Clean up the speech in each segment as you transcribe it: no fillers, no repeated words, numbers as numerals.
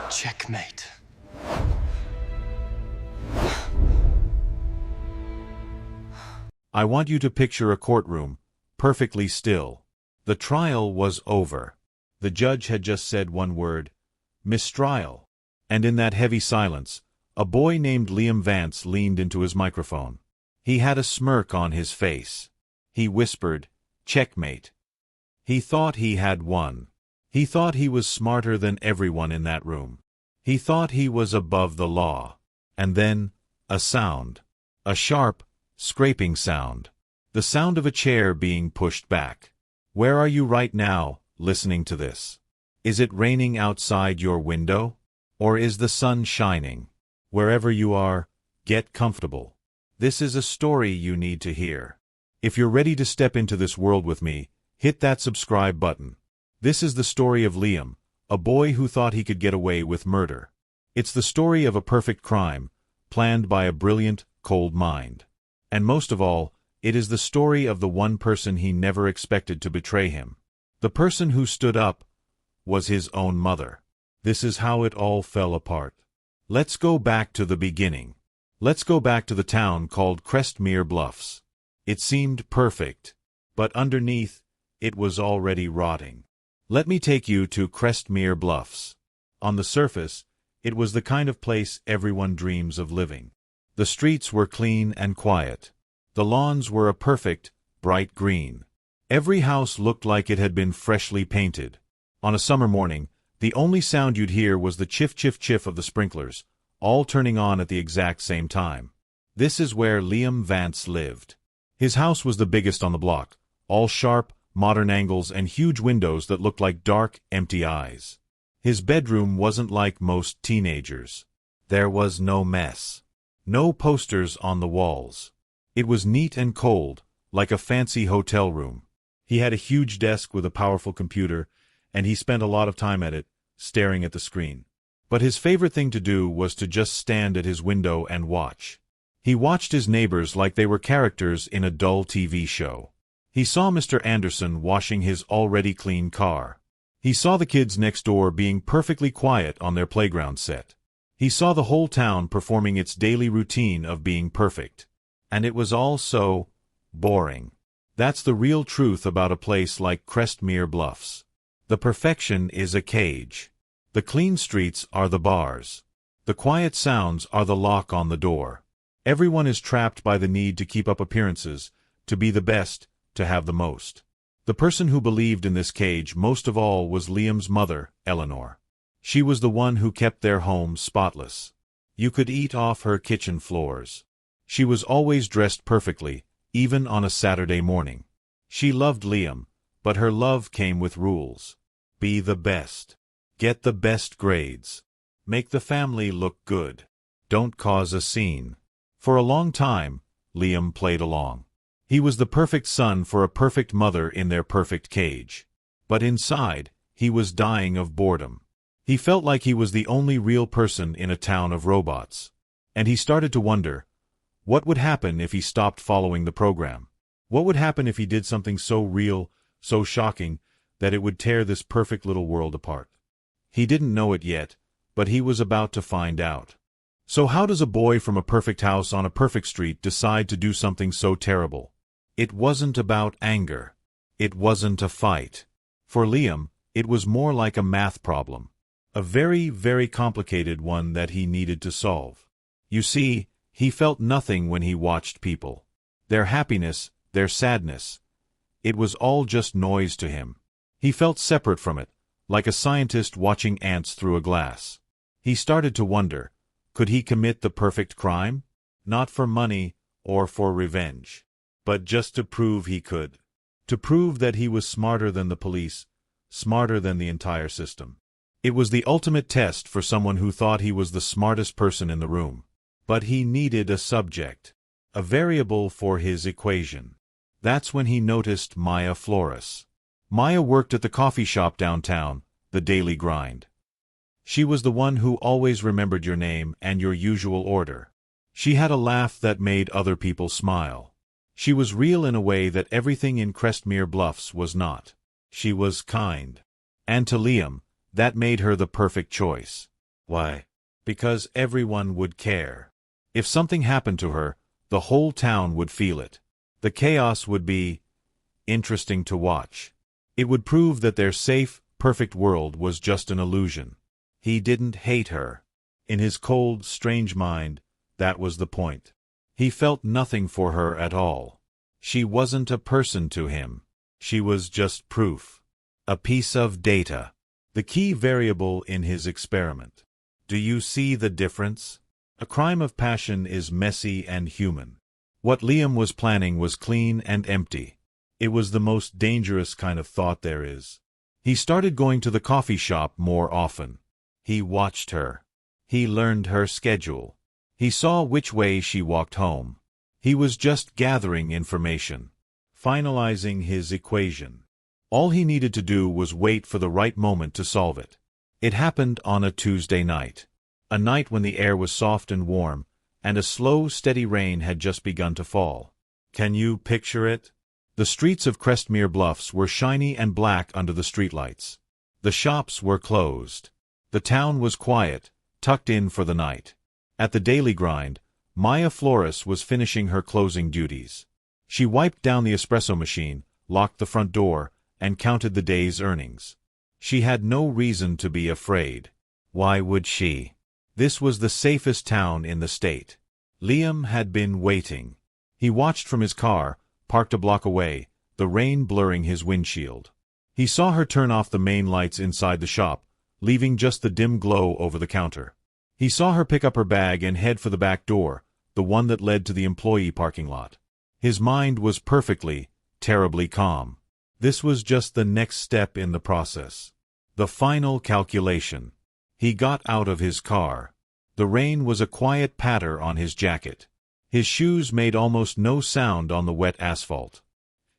Checkmate. I want you to picture a courtroom, perfectly still. The trial was over. The judge had just said one word, mistrial. And in that heavy silence, a boy named Liam Vance leaned into his microphone. He had a smirk on his face. He whispered, checkmate. He thought he had won. He thought he was smarter than everyone in that room. He thought he was above the law. And then, a sound. A sharp, scraping sound. The sound of a chair being pushed back. Where are you right now, listening to this? Is it raining outside your window? Or is the sun shining? Wherever you are, get comfortable. This is a story you need to hear. If you're ready to step into this world with me, hit that subscribe button. This is the story of Liam, a boy who thought he could get away with murder. It's the story of a perfect crime, planned by a brilliant, cold mind. And most of all, it is the story of the one person he never expected to betray him. The person who stood up was his own mother. This is how it all fell apart. Let's go back to the beginning. Let's go back to the town called Crestmere Bluffs. It seemed perfect, but underneath, it was already rotting. Let me take you to Crestmere Bluffs. On the surface, it was the kind of place everyone dreams of living. The streets were clean and quiet. The lawns were a perfect, bright green. Every house looked like it had been freshly painted. On a summer morning, the only sound you'd hear was the chiff-chiff-chiff of the sprinklers, all turning on at the exact same time. This is where Liam Vance lived. His house was the biggest on the block, all sharp, modern angles and huge windows that looked like dark, empty eyes. His bedroom wasn't like most teenagers. There was no mess. No posters on the walls. It was neat and cold, like a fancy hotel room. He had a huge desk with a powerful computer, and he spent a lot of time at it, staring at the screen. But his favorite thing to do was to just stand at his window and watch. He watched his neighbors like they were characters in a dull TV show. He saw Mr. Anderson washing his already clean car. He saw the kids next door being perfectly quiet on their playground set. He saw the whole town performing its daily routine of being perfect. And it was all so boring. That's the real truth about a place like Crestmere Bluffs. The perfection is a cage. The clean streets are the bars. The quiet sounds are the lock on the door. Everyone is trapped by the need to keep up appearances, to be the best, to have the most. The person who believed in this cage most of all was Liam's mother, Eleanor. She was the one who kept their home spotless. You could eat off her kitchen floors. She was always dressed perfectly, even on a Saturday morning. She loved Liam, but her love came with rules. Be the best. Get the best grades. Make the family look good. Don't cause a scene. For a long time, Liam played along. He was the perfect son for a perfect mother in their perfect cage. But inside, he was dying of boredom. He felt like he was the only real person in a town of robots. And he started to wonder, what would happen if he stopped following the program? What would happen if he did something so real, so shocking, that it would tear this perfect little world apart? He didn't know it yet, but he was about to find out. So how does a boy from a perfect house on a perfect street decide to do something so terrible? It wasn't about anger. It wasn't a fight. For Liam, it was more like a math problem. A very, very complicated one that he needed to solve. You see, he felt nothing when he watched people. Their happiness, their sadness. It was all just noise to him. He felt separate from it, like a scientist watching ants through a glass. He started to wonder, could he commit the perfect crime? Not for money or for revenge, but just to prove he could. To prove that he was smarter than the police, smarter than the entire system. It was the ultimate test for someone who thought he was the smartest person in the room. But he needed a subject, a variable for his equation. That's when he noticed Maya Flores. Maya worked at the coffee shop downtown, the Daily Grind. She was the one who always remembered your name and your usual order. She had a laugh that made other people smile. She was real in a way that everything in Crestmere Bluffs was not. She was kind. And to Liam, that made her the perfect choice. Why? Because everyone would care. If something happened to her, the whole town would feel it. The chaos would be interesting to watch. It would prove that their safe, perfect world was just an illusion. He didn't hate her. In his cold, strange mind, that was the point. He felt nothing for her at all. She wasn't a person to him. She was just proof. A piece of data. The key variable in his experiment. Do you see the difference? A crime of passion is messy and human. What Liam was planning was clean and empty. It was the most dangerous kind of thought there is. He started going to the coffee shop more often. He watched her. He learned her schedule. He saw which way she walked home. He was just gathering information, finalizing his equation. All he needed to do was wait for the right moment to solve it. It happened on a Tuesday night. A night when the air was soft and warm, and a slow, steady rain had just begun to fall. Can you picture it? The streets of Crestmere Bluffs were shiny and black under the streetlights. The shops were closed. The town was quiet, tucked in for the night. At the daily grind, Maya Flores was finishing her closing duties. She wiped down the espresso machine, locked the front door, and counted the day's earnings. She had no reason to be afraid. Why would she? This was the safest town in the state. Liam had been waiting. He watched from his car, parked a block away, the rain blurring his windshield. He saw her turn off the main lights inside the shop, leaving just the dim glow over the counter. He saw her pick up her bag and head for the back door, the one that led to the employee parking lot. His mind was perfectly, terribly calm. This was just the next step in the process. The final calculation. He got out of his car. The rain was a quiet patter on his jacket. His shoes made almost no sound on the wet asphalt.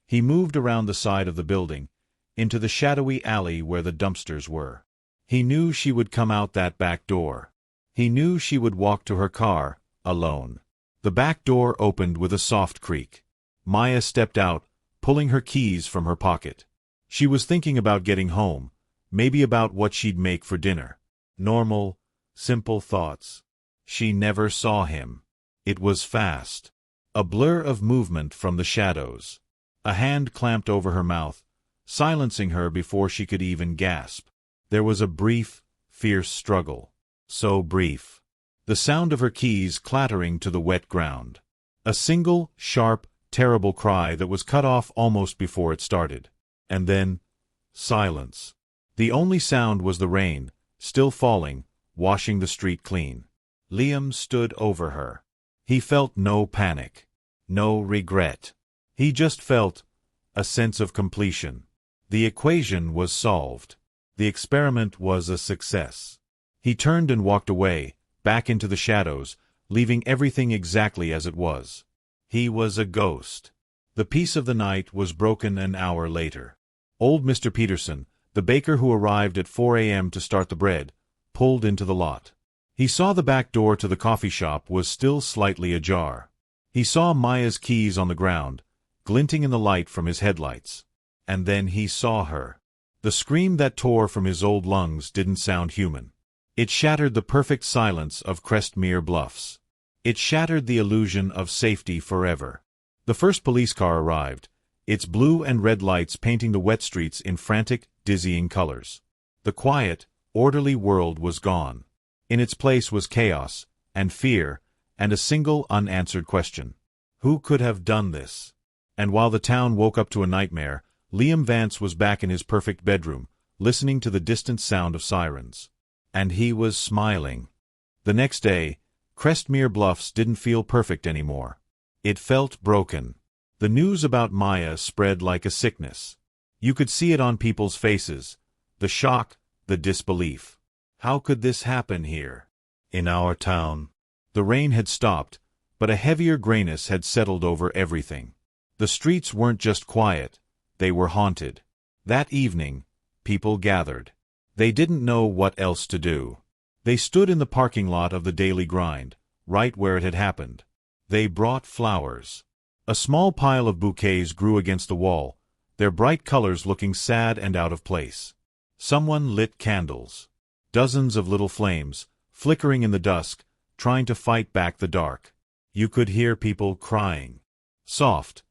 He moved around the side of the building, into the shadowy alley where the dumpsters were. He knew she would come out that back door. He knew she would walk to her car, alone. The back door opened with a soft creak. Maya stepped out, pulling her keys from her pocket. She was thinking about getting home, maybe about what she'd make for dinner. Normal, simple thoughts. She never saw him. It was fast. A blur of movement from the shadows. A hand clamped over her mouth, silencing her before she could even gasp. There was a brief, fierce struggle. So brief. The sound of her keys clattering to the wet ground. A single, sharp, terrible cry that was cut off almost before it started. And then, silence. The only sound was the rain, still falling, washing the street clean. Liam stood over her. He felt no panic, no regret. He just felt a sense of completion. The equation was solved. The experiment was a success. He turned and walked away, back into the shadows, leaving everything exactly as it was. He was a ghost. The peace of the night was broken an hour later. Old Mr. Peterson, the baker who arrived at 4 a.m. to start the bread, pulled into the lot. He saw the back door to the coffee shop was still slightly ajar. He saw Maya's keys on the ground, glinting in the light from his headlights. And then he saw her. The scream that tore from his old lungs didn't sound human. It shattered the perfect silence of Crestmere Bluffs. It shattered the illusion of safety forever. The first police car arrived, its blue and red lights painting the wet streets in frantic, dizzying colors. The quiet, orderly world was gone. In its place was chaos, and fear, and a single unanswered question. Who could have done this? And while the town woke up to a nightmare, Liam Vance was back in his perfect bedroom, listening to the distant sound of sirens. And he was smiling. The next day, Crestmere Bluffs didn't feel perfect anymore. It felt broken. The news about Maya spread like a sickness. You could see it on people's faces, the shock, the disbelief. How could this happen here? In our town. The rain had stopped, but a heavier grayness had settled over everything. The streets weren't just quiet, they were haunted. That evening, people gathered. They didn't know what else to do. They stood in the parking lot of the Daily Grind, right where it had happened. They brought flowers. A small pile of bouquets grew against the wall, their bright colors looking sad and out of place. Someone lit candles. Dozens of little flames, flickering in the dusk, trying to fight back the dark. You could hear people crying. Soft,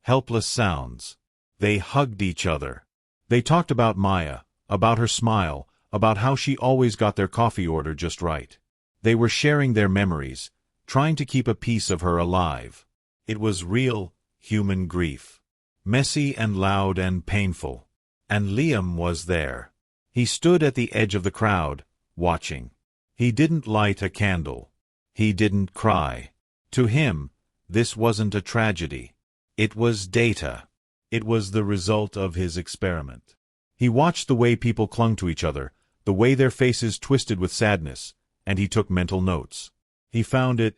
helpless sounds. They hugged each other. They talked about Maya, about her smile, about how she always got their coffee order just right. They were sharing their memories, trying to keep a piece of her alive. It was real, human grief. Messy and loud and painful. And Liam was there. He stood at the edge of the crowd, watching. He didn't light a candle. He didn't cry. To him, this wasn't a tragedy. It was data. It was the result of his experiment. He watched the way people clung to each other, the way their faces twisted with sadness, and he took mental notes. He found it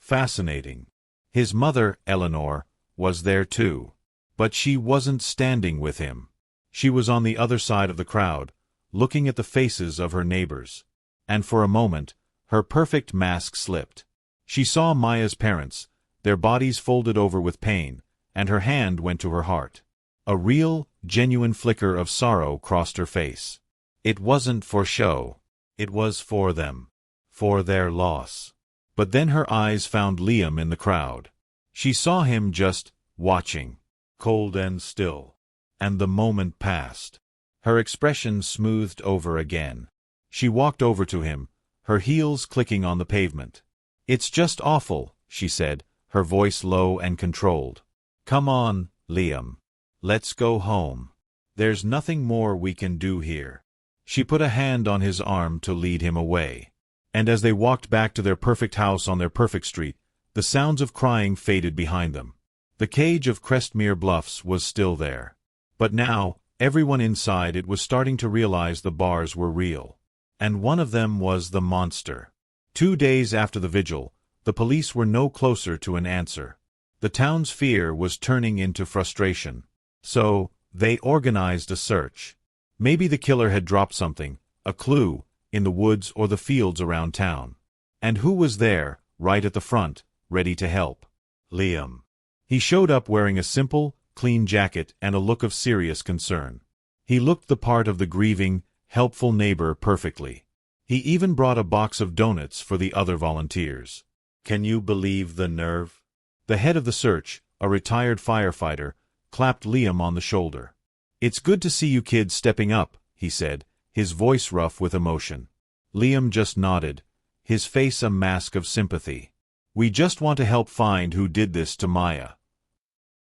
fascinating. His mother, Eleanor, was there too. But she wasn't standing with him. She was on the other side of the crowd, looking at the faces of her neighbors. And for a moment, her perfect mask slipped. She saw Maya's parents, their bodies folded over with pain, and her hand went to her heart. A real, genuine flicker of sorrow crossed her face. It wasn't for show. It was for them. For their loss. But then her eyes found Liam in the crowd. She saw him just watching, cold and still. And the moment passed. Her expression smoothed over again. She walked over to him, her heels clicking on the pavement. "It's just awful," she said, her voice low and controlled. "Come on, Liam. Let's go home. There's nothing more we can do here." She put a hand on his arm to lead him away. And as they walked back to their perfect house on their perfect street, the sounds of crying faded behind them. The cage of Crestmere Bluffs was still there. But now, everyone inside it was starting to realize the bars were real. And one of them was the monster. 2 days after the vigil, the police were no closer to an answer. The town's fear was turning into frustration. So, they organized a search. Maybe the killer had dropped something, a clue, in the woods or the fields around town. And who was there, right at the front, ready to help? Liam. He showed up wearing a simple, clean jacket and a look of serious concern. He looked the part of the grieving, helpful neighbor perfectly. He even brought a box of donuts for the other volunteers. Can you believe the nerve? The head of the search, a retired firefighter, clapped Liam on the shoulder. "It's good to see you kids stepping up," he said, his voice rough with emotion. Liam just nodded, his face a mask of sympathy. "We just want to help find who did this to Maya."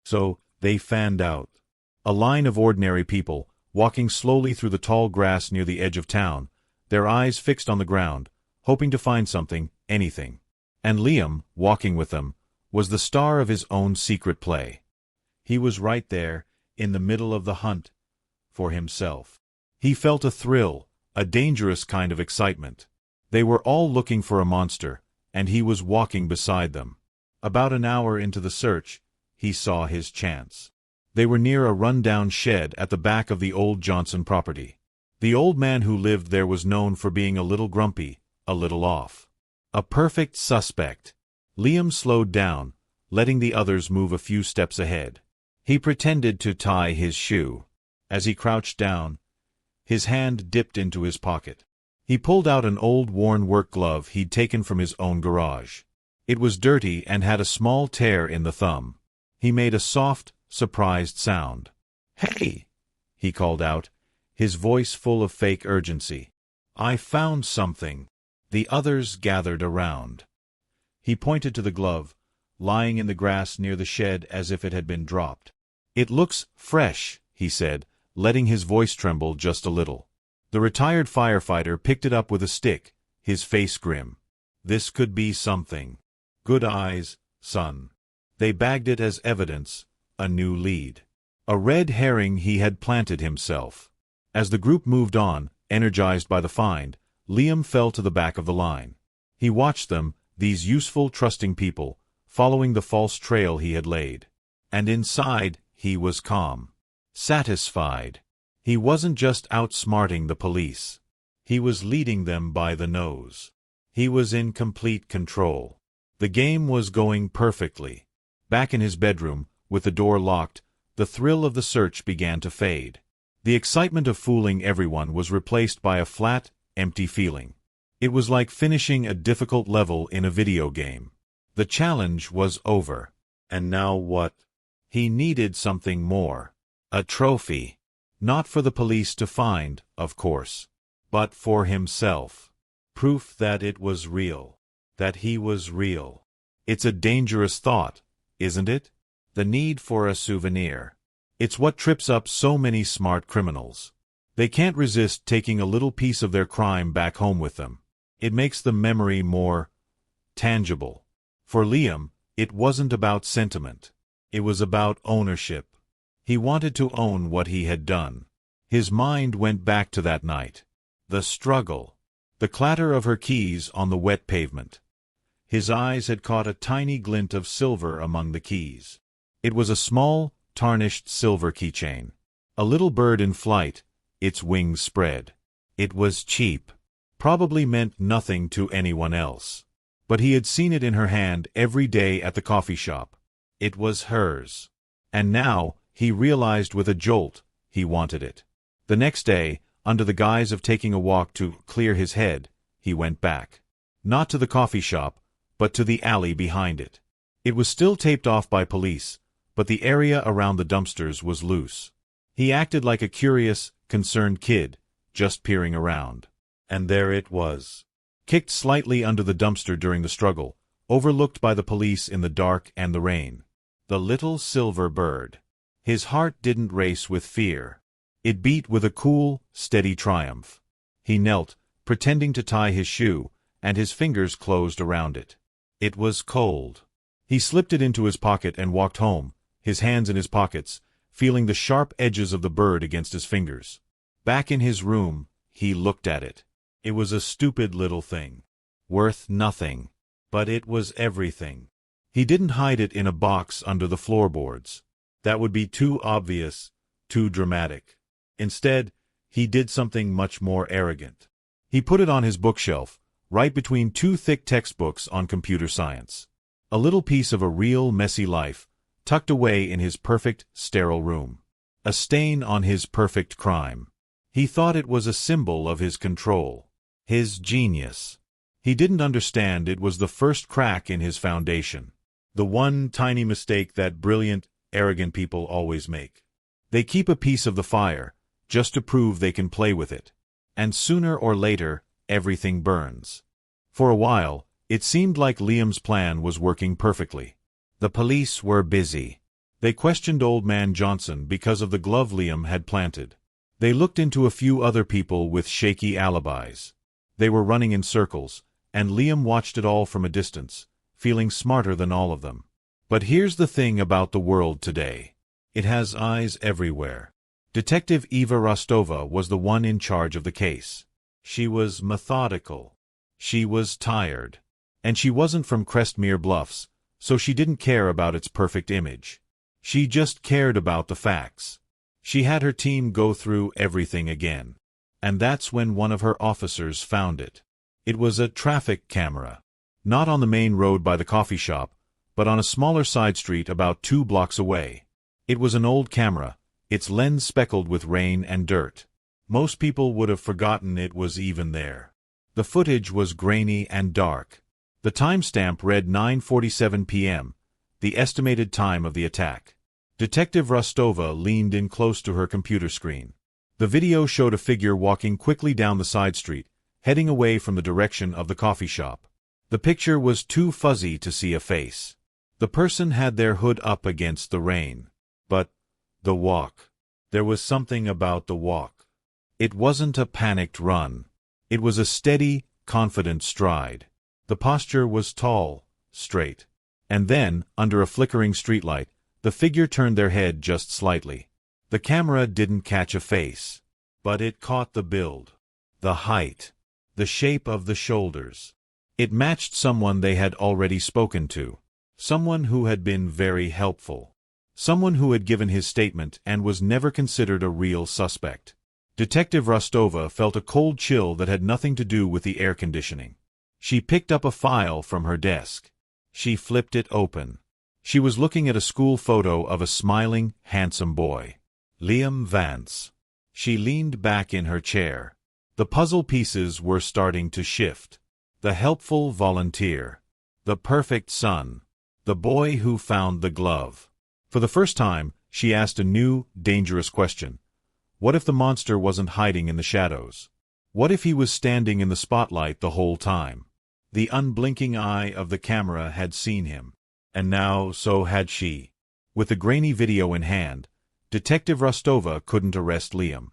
So, they fanned out. A line of ordinary people, walking slowly through the tall grass near the edge of town, their eyes fixed on the ground, hoping to find something, anything. And Liam, walking with them, was the star of his own secret play. He was right there, in the middle of the hunt, for himself. He felt a thrill, a dangerous kind of excitement. They were all looking for a monster, and he was walking beside them. About an hour into the search, he saw his chance. They were near a run-down shed at the back of the old Johnson property. The old man who lived there was known for being a little grumpy, a little off. A perfect suspect. Liam slowed down, letting the others move a few steps ahead. He pretended to tie his shoe. As he crouched down, his hand dipped into his pocket. He pulled out an old worn work glove he'd taken from his own garage. It was dirty and had a small tear in the thumb. He made a soft, surprised sound. "Hey!" he called out, his voice full of fake urgency. "I found something." The others gathered around. He pointed to the glove, lying in the grass near the shed as if it had been dropped. "It looks fresh," he said, letting his voice tremble just a little. The retired firefighter picked it up with a stick, his face grim. "This could be something. Good eyes, son." They bagged it as evidence, a new lead. A red herring he had planted himself. As the group moved on, energized by the find, Liam fell to the back of the line. He watched them, these useful, trusting people, following the false trail he had laid. And inside, he was calm. Satisfied. He wasn't just outsmarting the police. He was leading them by the nose. He was in complete control. The game was going perfectly. Back in his bedroom, with the door locked, the thrill of the search began to fade. The excitement of fooling everyone was replaced by a flat, empty feeling. It was like finishing a difficult level in a video game. The challenge was over. And now what? He needed something more. A trophy. Not for the police to find, of course, but for himself. Proof that it was real. That he was real. It's a dangerous thought, isn't it? The need for a souvenir. It's what trips up so many smart criminals. They can't resist taking a little piece of their crime back home with them. It makes the memory more tangible. For Liam, it wasn't about sentiment. It was about ownership. He wanted to own what he had done. His mind went back to that night. The struggle. The clatter of her keys on the wet pavement. His eyes had caught a tiny glint of silver among the keys. It was a small, tarnished silver keychain. A little bird in flight, its wings spread. It was cheap. Probably meant nothing to anyone else. But he had seen it in her hand every day at the coffee shop. It was hers. And now, he realized with a jolt, he wanted it. The next day, under the guise of taking a walk to clear his head, he went back. Not to the coffee shop, but to the alley behind it. It was still taped off by police, but the area around the dumpsters was loose. He acted like a curious, concerned kid, just peering around. And there it was. Kicked slightly under the dumpster during the struggle, overlooked by the police in the dark and the rain. The little silver bird. His heart didn't race with fear. It beat with a cool, steady triumph. He knelt, pretending to tie his shoe, and his fingers closed around it. It was cold. He slipped it into his pocket and walked home, his hands in his pockets, feeling the sharp edges of the bird against his fingers. Back in his room, he looked at it. It was a stupid little thing. Worth nothing. But it was everything. He didn't hide it in a box under the floorboards. That would be too obvious, too dramatic. Instead, he did something much more arrogant. He put it on his bookshelf, right between two thick textbooks on computer science. A little piece of a real messy life, tucked away in his perfect, sterile room. A stain on his perfect crime. He thought it was a symbol of his control. His genius. He didn't understand it was the first crack in his foundation. The one tiny mistake that brilliant, arrogant people always make. They keep a piece of the fire, just to prove they can play with it. And sooner or later, everything burns. For a while, it seemed like Liam's plan was working perfectly. The police were busy. They questioned Old Man Johnson because of the glove Liam had planted. They looked into a few other people with shaky alibis. They were running in circles, and Liam watched it all from a distance, feeling smarter than all of them. But here's the thing about the world today. It has eyes everywhere. Detective Eva Rostova was the one in charge of the case. She was methodical. She was tired. And she wasn't from Crestmere Bluffs, so she didn't care about its perfect image. She just cared about the facts. She had her team go through everything again. And that's when one of her officers found it. It was a traffic camera. Not on the main road by the coffee shop, but on a smaller side street about 2 blocks away. It was an old camera, its lens speckled with rain and dirt. Most people would have forgotten it was even there. The footage was grainy and dark. The timestamp read 9:47 p.m., the estimated time of the attack. Detective Rostova leaned in close to her computer screen. The video showed a figure walking quickly down the side street, heading away from the direction of the coffee shop. The picture was too fuzzy to see a face. The person had their hood up against the rain. But the walk. There was something about the walk. It wasn't a panicked run. It was a steady, confident stride. The posture was tall, straight. And then, under a flickering streetlight, the figure turned their head just slightly. The camera didn't catch a face. But it caught the build. The height. The shape of the shoulders. It matched someone they had already spoken to. Someone who had been very helpful. Someone who had given his statement and was never considered a real suspect. Detective Rostova felt a cold chill that had nothing to do with the air conditioning. She picked up a file from her desk. She flipped it open. She was looking at a school photo of a smiling, handsome boy. Liam Vance. She leaned back in her chair. The puzzle pieces were starting to shift. The helpful volunteer. The perfect son. The boy who found the glove. For the first time, she asked a new, dangerous question. What if the monster wasn't hiding in the shadows? What if he was standing in the spotlight the whole time? The unblinking eye of the camera had seen him. And now, so had she. With the grainy video in hand, Detective Rostova couldn't arrest Liam.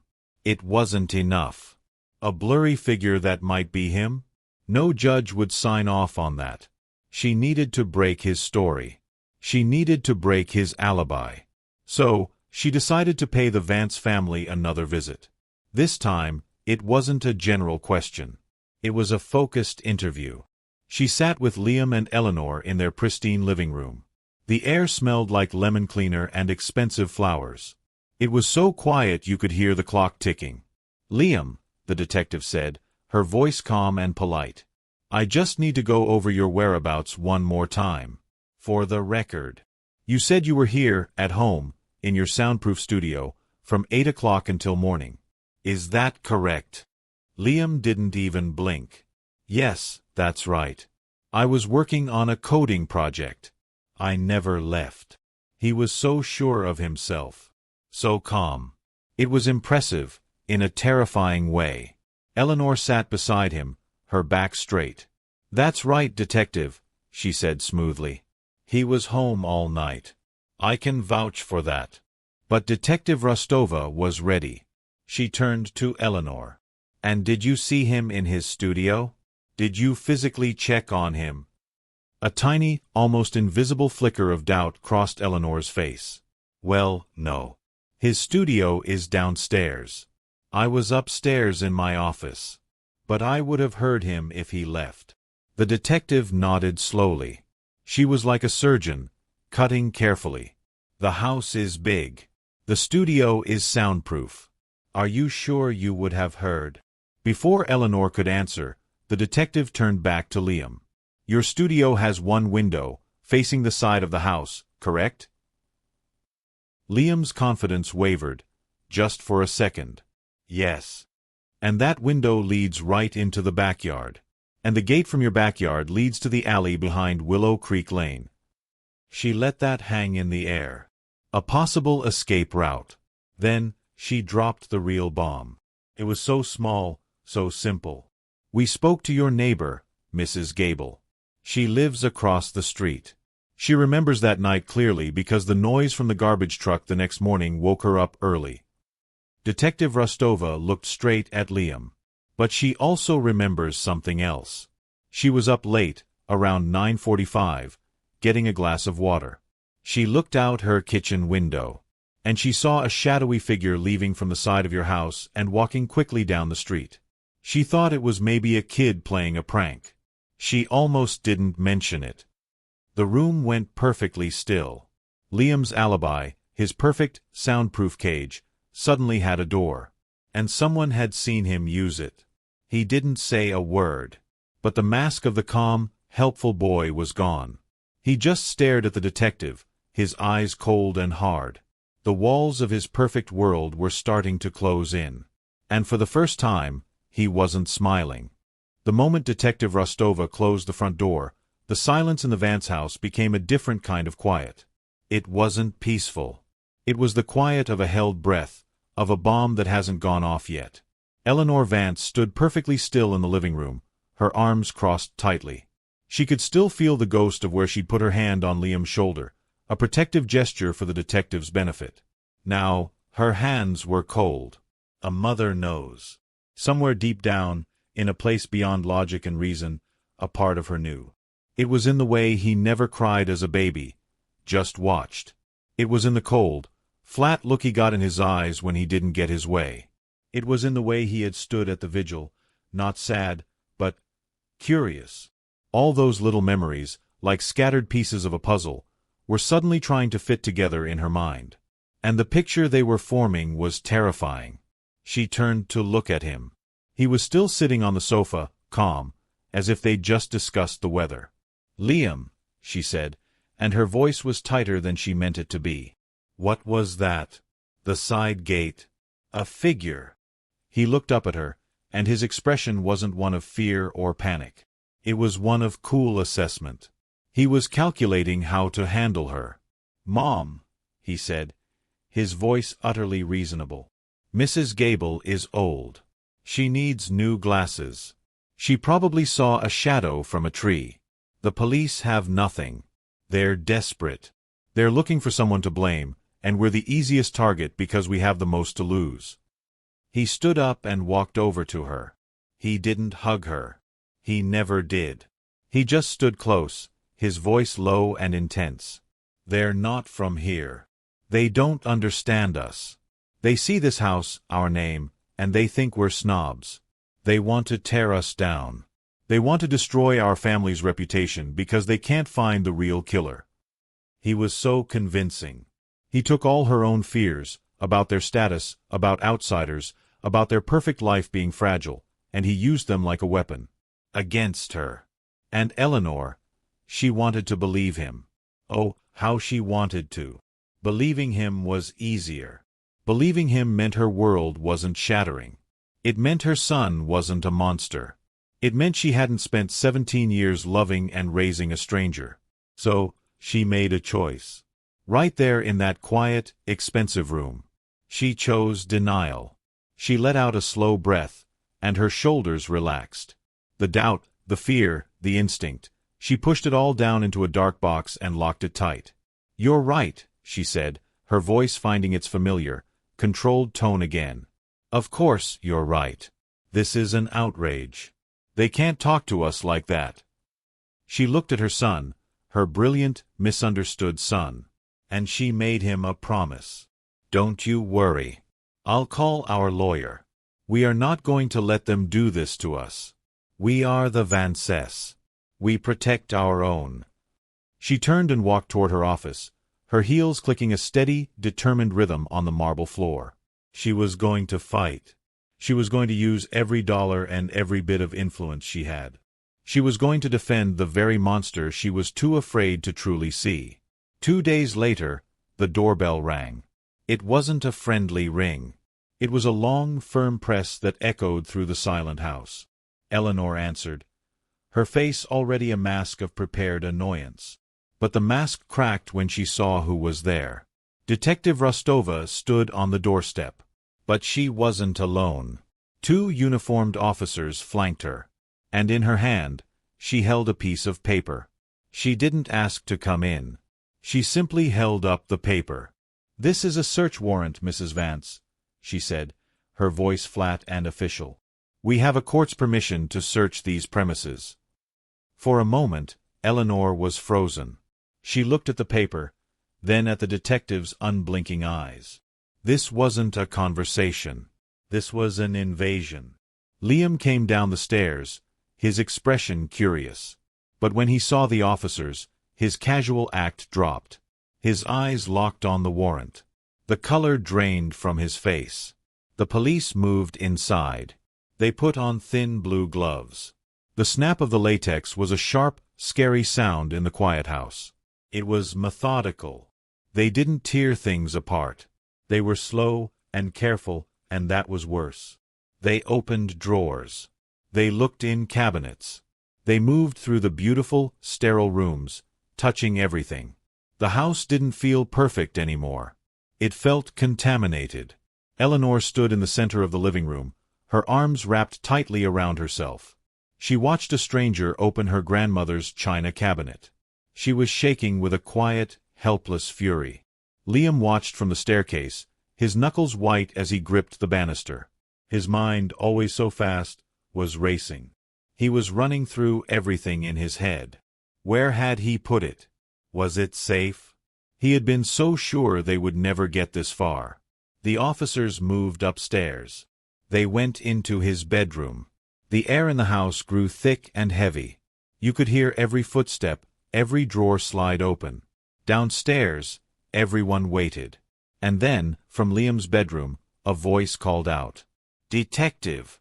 It wasn't enough. A blurry figure that might be him? No judge would sign off on that. She needed to break his story. She needed to break his alibi. So, she decided to pay the Vance family another visit. This time, it wasn't a general question. It was a focused interview. She sat with Liam and Eleanor in their pristine living room. The air smelled like lemon cleaner and expensive flowers. It was so quiet you could hear the clock ticking. "Liam," the detective said, her voice calm and polite. "I just need to go over your whereabouts one more time. For the record. You said you were here, at home, in your soundproof studio, from 8 o'clock until morning. Is that correct?" Liam didn't even blink. "Yes, that's right. I was working on a coding project. I never left." He was so sure of himself. So calm. It was impressive, in a terrifying way. Eleanor sat beside him, her back straight. "That's right, detective," she said smoothly. "He was home all night. I can vouch for that." But Detective Rostova was ready. She turned to Eleanor. "And did you see him in his studio? Did you physically check on him?" A tiny, almost invisible flicker of doubt crossed Eleanor's face. "Well, no. His studio is downstairs. I was upstairs in my office. But I would have heard him if he left." The detective nodded slowly. She was like a surgeon, cutting carefully. "The house is big. The studio is soundproof. Are you sure you would have heard?" Before Eleanor could answer, the detective turned back to Liam. "Your studio has one window, facing the side of the house, correct?" Liam's confidence wavered, just for a second. "Yes. And that window leads right into the backyard. And the gate from your backyard leads to the alley behind Willow Creek Lane." She let that hang in the air. A possible escape route. Then, she dropped the real bomb. It was so small, so simple. "We spoke to your neighbor, Mrs. Gable. She lives across the street." She remembers that night clearly because the noise from the garbage truck the next morning woke her up early. Detective Rostova looked straight at Liam. But she also remembers something else. She was up late, around 9:45, getting a glass of water. She looked out her kitchen window. And she saw a shadowy figure leaving from the side of your house and walking quickly down the street. She thought it was maybe a kid playing a prank. She almost didn't mention it. The room went perfectly still. Liam's alibi, his perfect, soundproof cage, suddenly had a door. And someone had seen him use it. He didn't say a word. But the mask of the calm, helpful boy was gone. He just stared at the detective, his eyes cold and hard. The walls of his perfect world were starting to close in. And for the first time, he wasn't smiling. The moment Detective Rostova closed the front door, the silence in the Vance house became a different kind of quiet. It wasn't peaceful. It was the quiet of a held breath, of a bomb that hasn't gone off yet. Eleanor Vance stood perfectly still in the living room, her arms crossed tightly. She could still feel the ghost of where she'd put her hand on Liam's shoulder, a protective gesture for the detective's benefit. Now, her hands were cold. A mother knows. Somewhere deep down, in a place beyond logic and reason, a part of her knew. It was in the way he never cried as a baby, just watched. It was in the cold, flat look he got in his eyes when he didn't get his way. It was in the way he had stood at the vigil, not sad, but curious. All those little memories, like scattered pieces of a puzzle, were suddenly trying to fit together in her mind. And the picture they were forming was terrifying. She turned to look at him. He was still sitting on the sofa, calm, as if they'd just discussed the weather. "Liam," she said, and her voice was tighter than she meant it to be. "What was that?" "The side gate. A figure." He looked up at her, and his expression wasn't one of fear or panic. It was one of cool assessment. He was calculating how to handle her. "Mom," he said, his voice utterly reasonable. "Mrs. Gable is old. She needs new glasses. She probably saw a shadow from a tree. The police have nothing. They're desperate. They're looking for someone to blame, and we're the easiest target because we have the most to lose." He stood up and walked over to her. He didn't hug her. He never did. He just stood close, his voice low and intense. "They're not from here. They don't understand us. They see this house, our name, and they think we're snobs. They want to tear us down. They want to destroy our family's reputation because they can't find the real killer." He was so convincing. He took all her own fears, about their status, about outsiders, about their perfect life being fragile, and he used them like a weapon. Against her. And Eleanor, she wanted to believe him. Oh, how she wanted to. Believing him was easier. Believing him meant her world wasn't shattering. It meant her son wasn't a monster. It meant she hadn't spent 17 years loving and raising a stranger. So, she made a choice. Right there in that quiet, expensive room. She chose denial. She let out a slow breath, and her shoulders relaxed. The doubt, the fear, the instinct. She pushed it all down into a dark box and locked it tight. "You're right," she said, her voice finding its familiar, controlled tone again. "Of course you're right. This is an outrage. They can't talk to us like that." She looked at her son, her brilliant, misunderstood son, and she made him a promise. "Don't you worry. I'll call our lawyer. We are not going to let them do this to us. We are the Vances. We protect our own." She turned and walked toward her office, her heels clicking a steady, determined rhythm on the marble floor. She was going to fight. She was going to use every dollar and every bit of influence she had. She was going to defend the very monster she was too afraid to truly see. 2 days later, the doorbell rang. It wasn't a friendly ring. It was a long, firm press that echoed through the silent house. Eleanor answered, her face already a mask of prepared annoyance. But the mask cracked when she saw who was there. Detective Rostova stood on the doorstep. But she wasn't alone. 2 uniformed officers flanked her. And in her hand, she held a piece of paper. She didn't ask to come in. She simply held up the paper. "This is a search warrant, Mrs. Vance," she said, her voice flat and official. "We have a court's permission to search these premises." For a moment, Eleanor was frozen. She looked at the paper, then at the detective's unblinking eyes. This wasn't a conversation. This was an invasion. Liam came down the stairs, his expression curious. But when he saw the officers, his casual act dropped. His eyes locked on the warrant. The color drained from his face. The police moved inside. They put on thin blue gloves. The snap of the latex was a sharp, scary sound in the quiet house. It was methodical. They didn't tear things apart. They were slow and careful, and that was worse. They opened drawers. They looked in cabinets. They moved through the beautiful, sterile rooms, touching everything. The house didn't feel perfect anymore. It felt contaminated. Eleanor stood in the center of the living room, her arms wrapped tightly around herself. She watched a stranger open her grandmother's china cabinet. She was shaking with a quiet, helpless fury. Liam watched from the staircase, his knuckles white as he gripped the banister. His mind, always so fast, was racing. He was running through everything in his head. Where had he put it? Was it safe? He had been so sure they would never get this far. The officers moved upstairs. They went into his bedroom. The air in the house grew thick and heavy. You could hear every footstep, every drawer slide open. Downstairs, everyone waited. And then, from Liam's bedroom, a voice called out, "Detective!"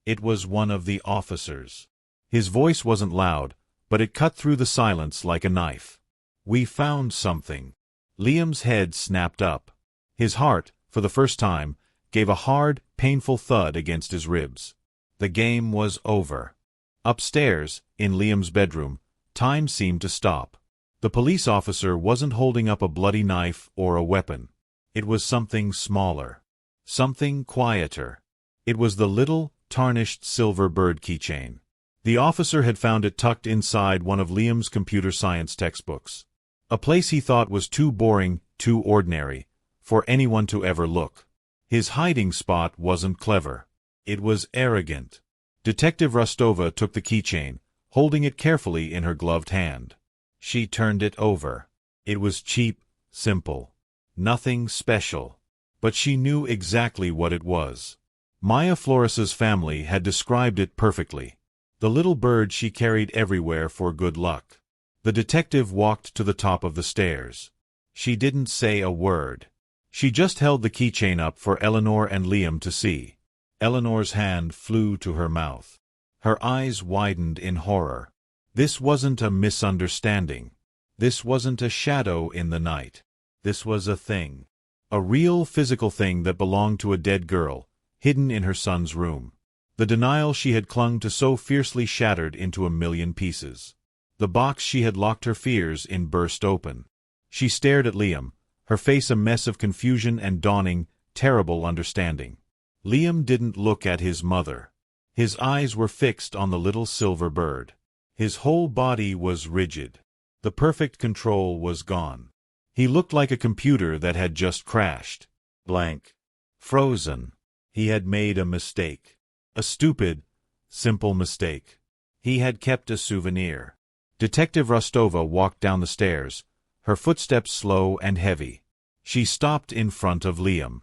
It was one of the officers. His voice wasn't loud, but it cut through the silence like a knife. "We found something." Liam's head snapped up. His heart, for the first time, gave a hard, painful thud against his ribs. The game was over. Upstairs, in Liam's bedroom, time seemed to stop. The police officer wasn't holding up a bloody knife or a weapon. It was something smaller. Something quieter. It was the little, tarnished silver bird keychain. The officer had found it tucked inside one of Liam's computer science textbooks. A place he thought was too boring, too ordinary, for anyone to ever look. His hiding spot wasn't clever. It was arrogant. Detective Rostova took the keychain, holding it carefully in her gloved hand. She turned it over. It was cheap, simple. Nothing special. But she knew exactly what it was. Maya Flores's family had described it perfectly. The little bird she carried everywhere for good luck. The detective walked to the top of the stairs. She didn't say a word. She just held the keychain up for Eleanor and Liam to see. Eleanor's hand flew to her mouth. Her eyes widened in horror. This wasn't a misunderstanding. This wasn't a shadow in the night. This was a thing. A real physical thing that belonged to a dead girl, hidden in her son's room. The denial she had clung to so fiercely shattered into a million pieces. The box she had locked her fears in burst open. She stared at Liam, her face a mess of confusion and dawning, terrible understanding. Liam didn't look at his mother. His eyes were fixed on the little silver bird. His whole body was rigid. The perfect control was gone. He looked like a computer that had just crashed. Blank. Frozen. He had made a mistake. A stupid, simple mistake. He had kept a souvenir. Detective Rostova walked down the stairs, her footsteps slow and heavy. She stopped in front of Liam.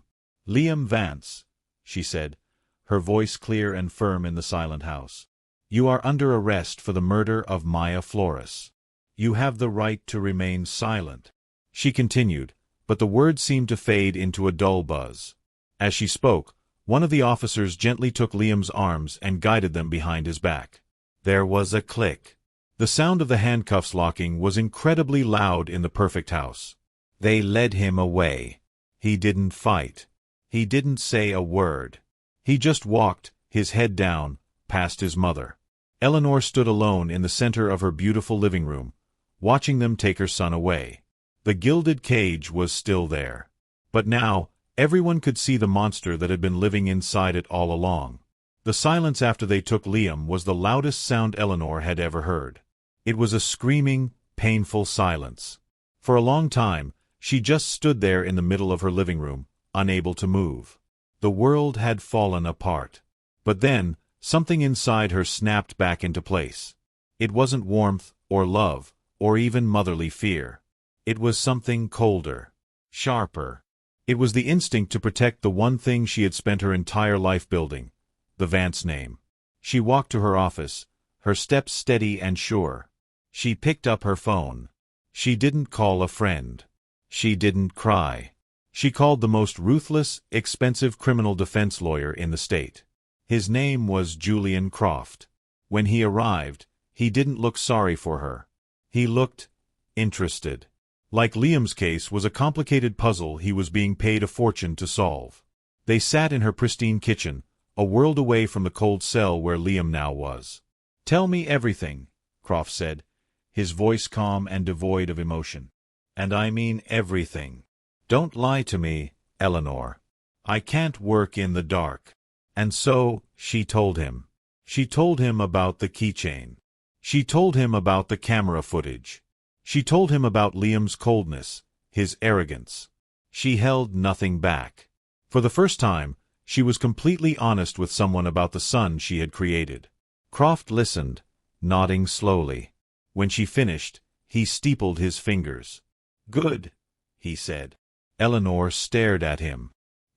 "Liam Vance," she said, her voice clear and firm in the silent house. "You are under arrest for the murder of Maya Flores. You have the right to remain silent." She continued, but the words seemed to fade into a dull buzz. As she spoke, one of the officers gently took Liam's arms and guided them behind his back. There was a click. The sound of the handcuffs locking was incredibly loud in the perfect house. They led him away. He didn't fight. He didn't say a word. He just walked, his head down, past his mother. Eleanor stood alone in the center of her beautiful living room, watching them take her son away. The gilded cage was still there. But now, everyone could see the monster that had been living inside it all along. The silence after they took Liam was the loudest sound Eleanor had ever heard. It was a screaming, painful silence. For a long time, she just stood there in the middle of her living room, unable to move. The world had fallen apart. But then, something inside her snapped back into place. It wasn't warmth, or love, or even motherly fear. It was something colder, sharper. It was the instinct to protect the one thing she had spent her entire life building, the Vance name. She walked to her office, her steps steady and sure. She picked up her phone. She didn't call a friend. She didn't cry. She called the most ruthless, expensive criminal defense lawyer in the state. His name was Julian Croft. When he arrived, he didn't look sorry for her. He looked interested. Like Liam's case was a complicated puzzle he was being paid a fortune to solve. They sat in her pristine kitchen, a world away from the cold cell where Liam now was. "Tell me everything," Croft said, his voice calm and devoid of emotion. "And I mean everything. Don't lie to me, Eleanor. I can't work in the dark." And so, she told him. She told him about the keychain. She told him about the camera footage. She told him about Liam's coldness, his arrogance. She held nothing back. For the first time, she was completely honest with someone about the son she had created. Croft listened, nodding slowly. When she finished, he steepled his fingers. "Good," he said. Eleanor stared at him.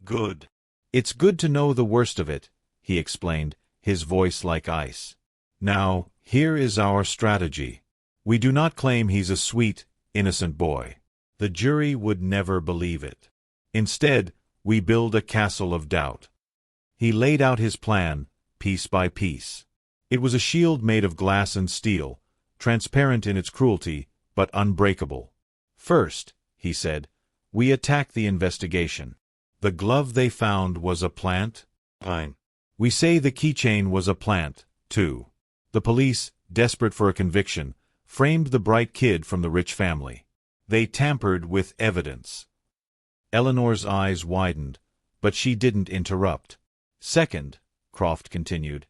"Good. It's good to know the worst of it," he explained, his voice like ice. "Now, here is our strategy. We do not claim he's a sweet, innocent boy. The jury would never believe it. Instead, we build a castle of doubt." He laid out his plan, piece by piece. It was a shield made of glass and steel, transparent in its cruelty, but unbreakable. "First," he said, "we attack the investigation. The glove they found was a plant? Fine. We say the keychain was a plant, too. The police, desperate for a conviction, framed the bright kid from the rich family. They tampered with evidence. Eleanor's eyes widened, but she didn't interrupt. Second, Croft continued,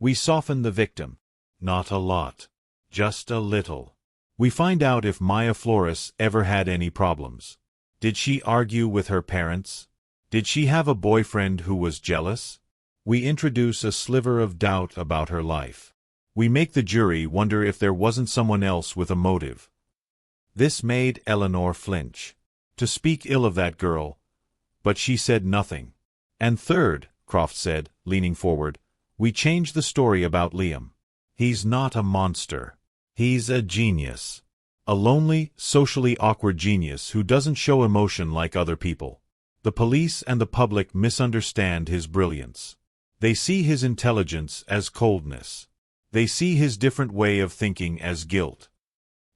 we soften the victim. Not a lot. Just a little. We find out if Maya Flores ever had any problems. Did she argue with her parents? Did she have a boyfriend who was jealous? We introduce a sliver of doubt about her life. We make the jury wonder if there wasn't someone else with a motive. This made Eleanor flinch. To speak ill of that girl, but she said nothing. And third, Croft said, leaning forward, we change the story about Liam. He's not a monster. He's a genius. A lonely, socially awkward genius who doesn't show emotion like other people. The police and the public misunderstand his brilliance. They see his intelligence as coldness. They see his different way of thinking as guilt.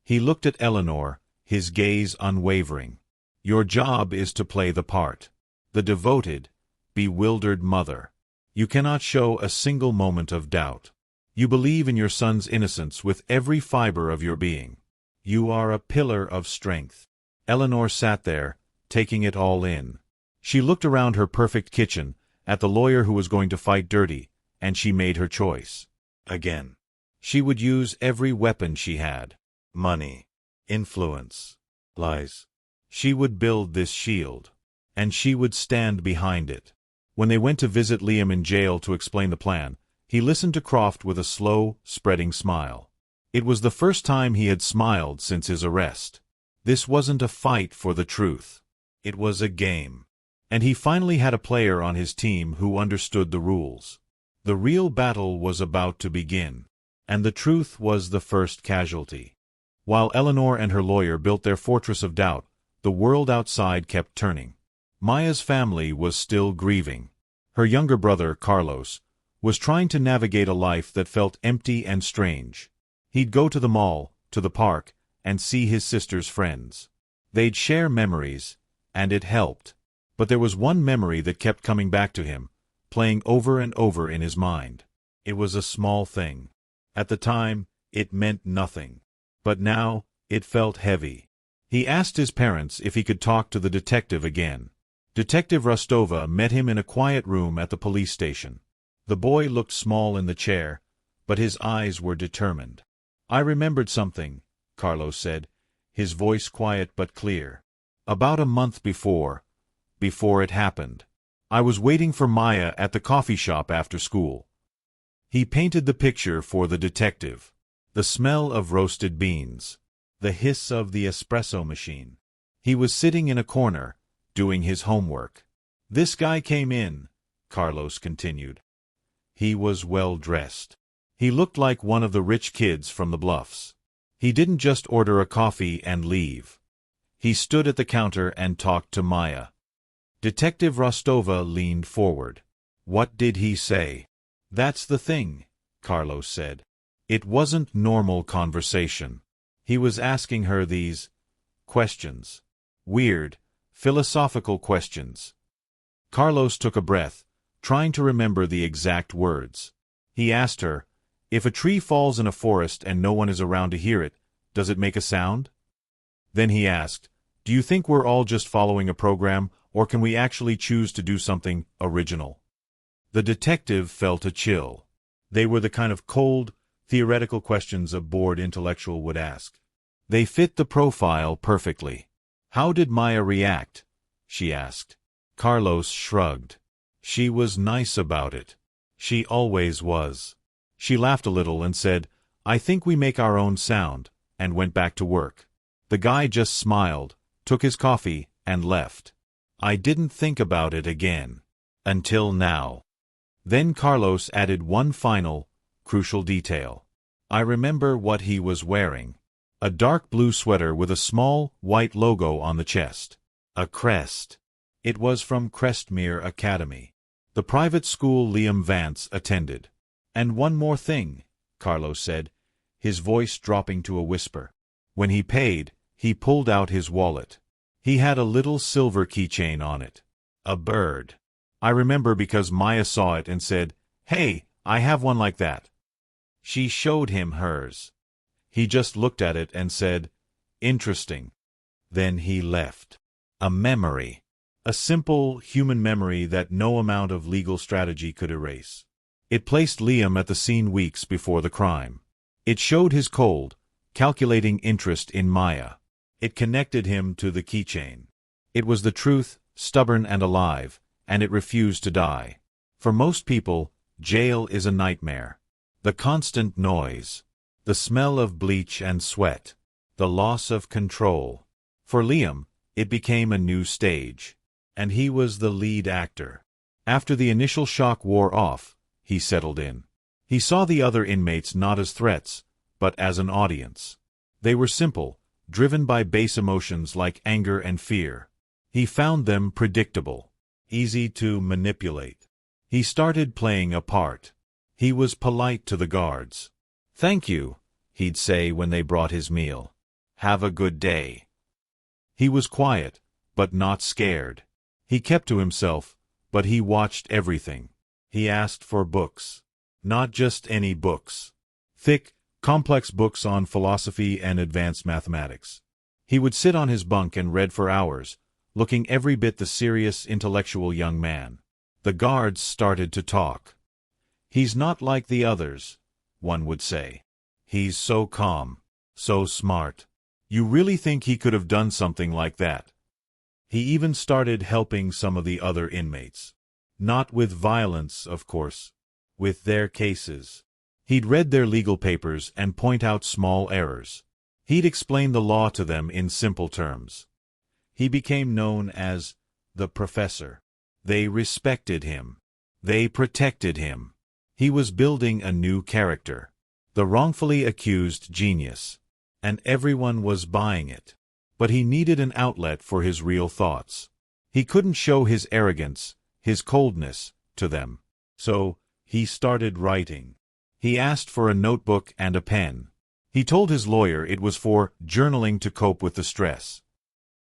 He looked at Eleanor, his gaze unwavering. Your job is to play the part. The devoted, bewildered mother. You cannot show a single moment of doubt. You believe in your son's innocence with every fiber of your being. You are a pillar of strength. Eleanor sat there, taking it all in. She looked around her perfect kitchen, at the lawyer who was going to fight dirty, and she made her choice. Again. She would use every weapon she had. Money. Influence. Lies. She would build this shield. And she would stand behind it. When they went to visit Liam in jail to explain the plan, he listened to Croft with a slow, spreading smile. It was the first time he had smiled since his arrest. This wasn't a fight for the truth. It was a game. And he finally had a player on his team who understood the rules. The real battle was about to begin. And the truth was the first casualty. While Eleanor and her lawyer built their fortress of doubt, the world outside kept turning. Maya's family was still grieving. Her younger brother, Carlos, was trying to navigate a life that felt empty and strange. He'd go to the mall, to the park, and see his sister's friends. They'd share memories, and it helped. But there was one memory that kept coming back to him, playing over and over in his mind. It was a small thing. At the time, it meant nothing. But now, it felt heavy. He asked his parents if he could talk to the detective again. Detective Rostova met him in a quiet room at the police station. The boy looked small in the chair, but his eyes were determined. I remembered something, Carlos said, his voice quiet but clear. About a month before it happened, I was waiting for Maya at the coffee shop after school. He painted the picture for the detective. The smell of roasted beans. The hiss of the espresso machine. He was sitting in a corner, doing his homework. This guy came in, Carlos continued. He was well dressed. He looked like one of the rich kids from the Bluffs. He didn't just order a coffee and leave. He stood at the counter and talked to Maya. Detective Rostova leaned forward. What did he say? That's the thing, Carlos said. It wasn't normal conversation. He was asking her these questions. Weird, philosophical questions. Carlos took a breath, trying to remember the exact words. He asked her, if a tree falls in a forest and no one is around to hear it, does it make a sound? Then he asked, do you think we're all just following a program, or can we actually choose to do something original? The detective felt a chill. They were the kind of cold, theoretical questions a bored intellectual would ask. They fit the profile perfectly. How did Maya react? She asked. Carlos shrugged. She was nice about it. She always was. She laughed a little and said, I think we make our own sound, and went back to work. The guy just smiled, took his coffee, and left. I didn't think about it again. Until now. Then Carlos added one final, crucial detail. I remember what he was wearing. A dark blue sweater with a small, white logo on the chest. A crest. It was from Crestmere Academy. The private school Liam Vance attended. And one more thing, Carlos said, his voice dropping to a whisper. When he paid, he pulled out his wallet. He had a little silver keychain on it. A bird. I remember because Maya saw it and said, "Hey, I have one like that." She showed him hers. He just looked at it and said, "Interesting." Then he left. A memory. A simple, human memory that no amount of legal strategy could erase. It placed Liam at the scene weeks before the crime. It showed his cold, calculating interest in Maya. It connected him to the keychain. It was the truth, stubborn and alive, and it refused to die. For most people, jail is a nightmare. The constant noise, the smell of bleach and sweat, the loss of control. For Liam, it became a new stage, and he was the lead actor. After the initial shock wore off, he settled in. He saw the other inmates not as threats, but as an audience. They were simple, driven by base emotions like anger and fear. He found them predictable, easy to manipulate. He started playing a part. He was polite to the guards. "Thank you," he'd say when they brought his meal. "Have a good day." He was quiet, but not scared. He kept to himself, but he watched everything. He asked for books. Not just any books. Thick, complex books on philosophy and advanced mathematics. He would sit on his bunk and read for hours, looking every bit the serious, intellectual young man. The guards started to talk. "He's not like the others," one would say. "He's so calm, so smart. You really think he could have done something like that?" He even started helping some of the other inmates. Not with violence, of course. With their cases. He'd read their legal papers and point out small errors. He'd explain the law to them in simple terms. He became known as the professor. They respected him. They protected him. He was building a new character. The wrongfully accused genius. And everyone was buying it. But he needed an outlet for his real thoughts. He couldn't show his arrogance, his coldness, to them. So, he started writing. He asked for a notebook and a pen. He told his lawyer it was for journaling to cope with the stress.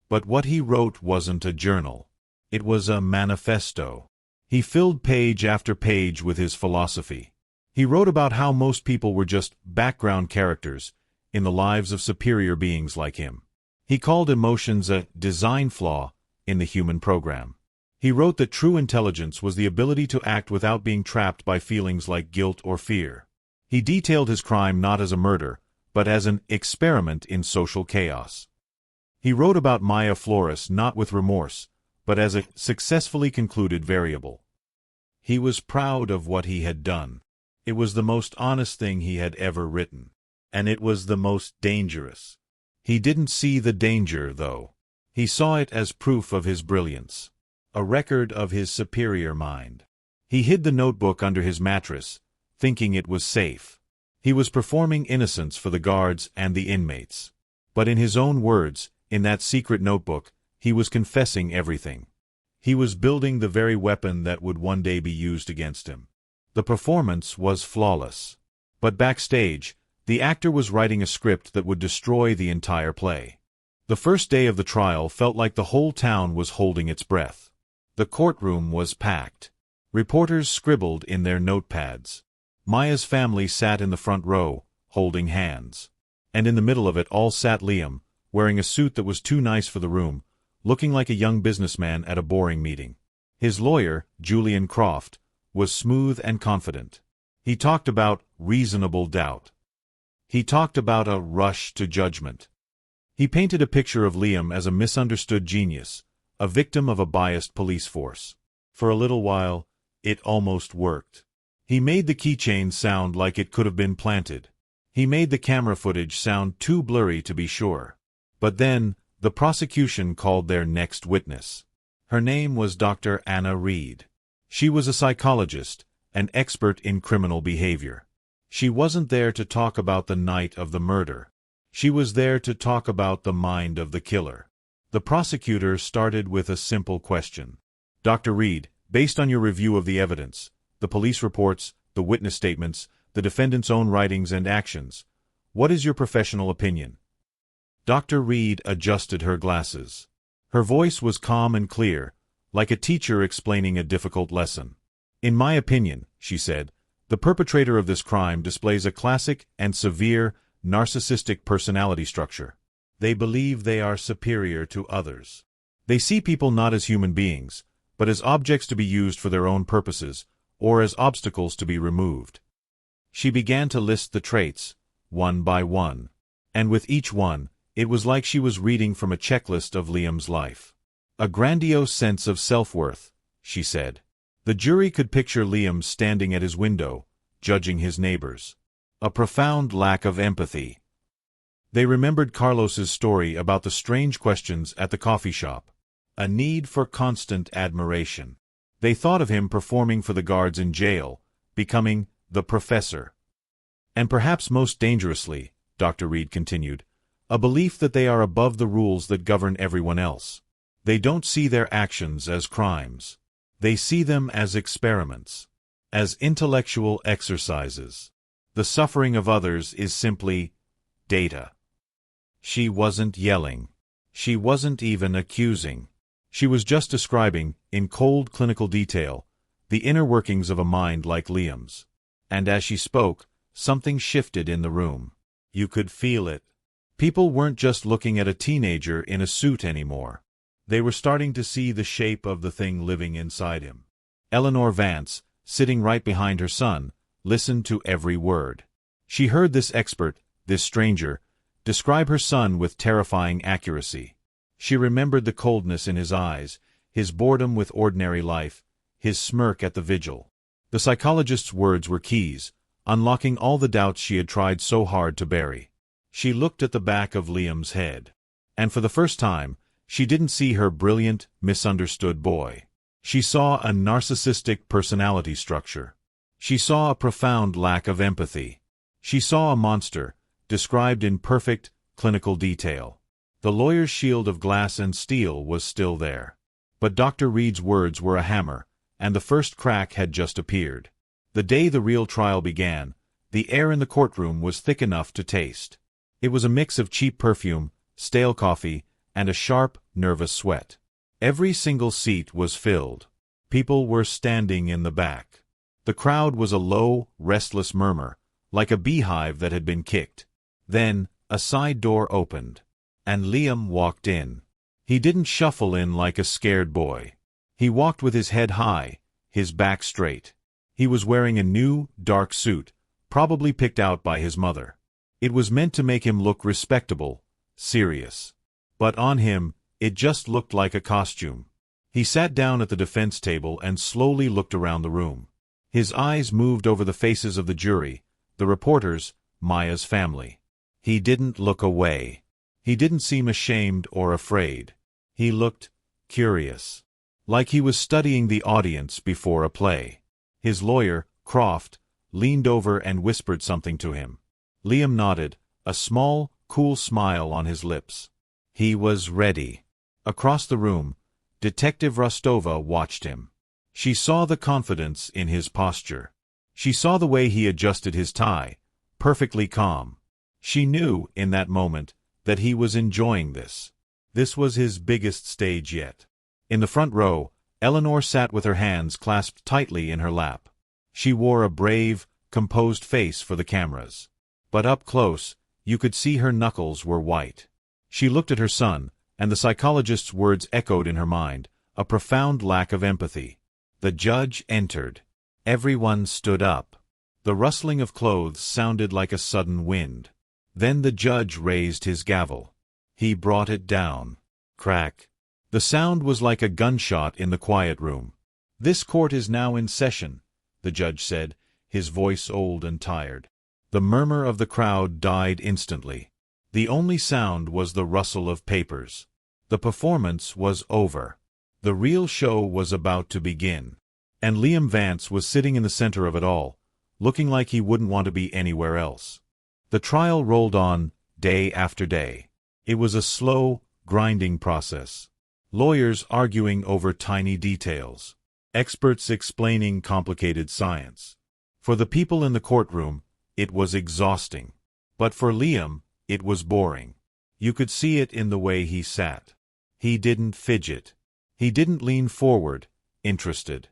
But what he wrote wasn't a journal. It was a manifesto. He filled page after page with his philosophy. He wrote about how most people were just background characters in the lives of superior beings like him. He called emotions a design flaw in the human program. He wrote that true intelligence was the ability to act without being trapped by feelings like guilt or fear. He detailed his crime not as a murder, but as an experiment in social chaos. He wrote about Maya Flores not with remorse, but as a successfully concluded variable. He was proud of what he had done. It was the most honest thing he had ever written. And it was the most dangerous. He didn't see the danger, though. He saw it as proof of his brilliance. A record of his superior mind. He hid the notebook under his mattress, thinking it was safe. He was performing innocence for the guards and the inmates. But in his own words, in that secret notebook, he was confessing everything. He was building the very weapon that would one day be used against him. The performance was flawless. But backstage, the actor was writing a script that would destroy the entire play. The first day of the trial felt like the whole town was holding its breath. The courtroom was packed. Reporters scribbled in their notepads. Maya's family sat in the front row, holding hands. And in the middle of it all sat Liam, wearing a suit that was too nice for the room, looking like a young businessman at a boring meeting. His lawyer, Julian Croft, was smooth and confident. He talked about reasonable doubt. He talked about a rush to judgment. He painted a picture of Liam as a misunderstood genius, a victim of a biased police force. For a little while, it almost worked. He made the keychain sound like it could have been planted. He made the camera footage sound too blurry to be sure. But then, the prosecution called their next witness. Her name was Dr. Anna Reed. She was a psychologist, an expert in criminal behavior. She wasn't there to talk about the night of the murder. She was there to talk about the mind of the killer. The prosecutor started with a simple question. "Dr. Reed, based on your review of the evidence, the police reports, the witness statements, the defendant's own writings and actions, what is your professional opinion?" Dr. Reed adjusted her glasses. Her voice was calm and clear, like a teacher explaining a difficult lesson. "In my opinion," she said, "the perpetrator of this crime displays a classic and severe narcissistic personality structure. They believe they are superior to others. They see people not as human beings, but as objects to be used for their own purposes, or as obstacles to be removed." She began to list the traits, one by one. And with each one, it was like she was reading from a checklist of Liam's life. "A grandiose sense of self-worth," she said. The jury could picture Liam standing at his window, judging his neighbors. "A profound lack of empathy." They remembered Carlos's story about the strange questions at the coffee shop. "A need for constant admiration." They thought of him performing for the guards in jail, becoming the professor. "And perhaps most dangerously," Dr. Reed continued, "a belief that they are above the rules that govern everyone else. They don't see their actions as crimes. They see them as experiments, as intellectual exercises. The suffering of others is simply data." She wasn't yelling. She wasn't even accusing. She was just describing, in cold clinical detail, the inner workings of a mind like Liam's. And as she spoke, something shifted in the room. You could feel it. People weren't just looking at a teenager in a suit anymore. They were starting to see the shape of the thing living inside him. Eleanor Vance, sitting right behind her son, listened to every word. She heard this expert, this stranger, describe her son with terrifying accuracy. She remembered the coldness in his eyes, his boredom with ordinary life, his smirk at the vigil. The psychologist's words were keys, unlocking all the doubts she had tried so hard to bury. She looked at the back of Liam's head. And for the first time, she didn't see her brilliant, misunderstood boy. She saw a narcissistic personality structure. She saw a profound lack of empathy. She saw a monster, described in perfect, clinical detail. The lawyer's shield of glass and steel was still there. But Dr. Reed's words were a hammer, and the first crack had just appeared. The day the real trial began, the air in the courtroom was thick enough to taste. It was a mix of cheap perfume, stale coffee, and a sharp, nervous sweat. Every single seat was filled. People were standing in the back. The crowd was a low, restless murmur, like a beehive that had been kicked. Then, a side door opened, and Liam walked in. He didn't shuffle in like a scared boy. He walked with his head high, his back straight. He was wearing a new, dark suit, probably picked out by his mother. It was meant to make him look respectable, serious. But on him, it just looked like a costume. He sat down at the defense table and slowly looked around the room. His eyes moved over the faces of the jury, the reporters, Maya's family. He didn't look away. He didn't seem ashamed or afraid. He looked curious, like he was studying the audience before a play. His lawyer, Croft, leaned over and whispered something to him. Liam nodded, a small, cool smile on his lips. He was ready. Across the room, Detective Rostova watched him. She saw the confidence in his posture. She saw the way he adjusted his tie, perfectly calm. She knew, in that moment, that he was enjoying this. This was his biggest stage yet. In the front row, Eleanor sat with her hands clasped tightly in her lap. She wore a brave, composed face for the cameras. But up close, you could see her knuckles were white. She looked at her son, and the psychologist's words echoed in her mind, a profound lack of empathy. The judge entered. Everyone stood up. The rustling of clothes sounded like a sudden wind. Then the judge raised his gavel. He brought it down. Crack. The sound was like a gunshot in the quiet room. "This court is now in session," the judge said, his voice old and tired. The murmur of the crowd died instantly. The only sound was the rustle of papers. The performance was over. The real show was about to begin. And Liam Vance was sitting in the center of it all, looking like he wouldn't want to be anywhere else. The trial rolled on, day after day. It was a slow, grinding process. Lawyers arguing over tiny details. Experts explaining complicated science. For the people in the courtroom, it was exhausting. But for Liam, it was boring. You could see it in the way he sat. He didn't fidget. He didn't lean forward, interested.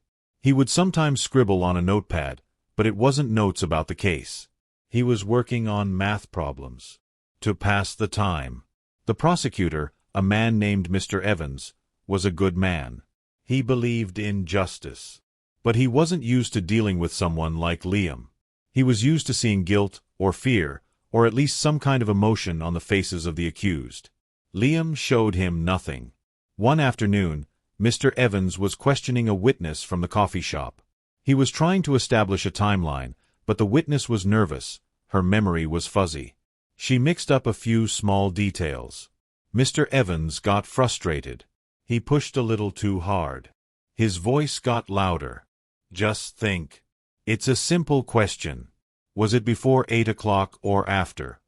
He would sometimes scribble on a notepad, but it wasn't notes about the case. He was working on math problems. To pass the time. The prosecutor, a man named Mr. Evans, was a good man. He believed in justice. But he wasn't used to dealing with someone like Liam. He was used to seeing guilt, or fear, or at least some kind of emotion on the faces of the accused. Liam showed him nothing. One afternoon, Mr. Evans was questioning a witness from the coffee shop. He was trying to establish a timeline, but the witness was nervous. Her memory was fuzzy. She mixed up a few small details. Mr. Evans got frustrated. He pushed a little too hard. His voice got louder. Just think. It's a simple question. Was it before 8 o'clock or after?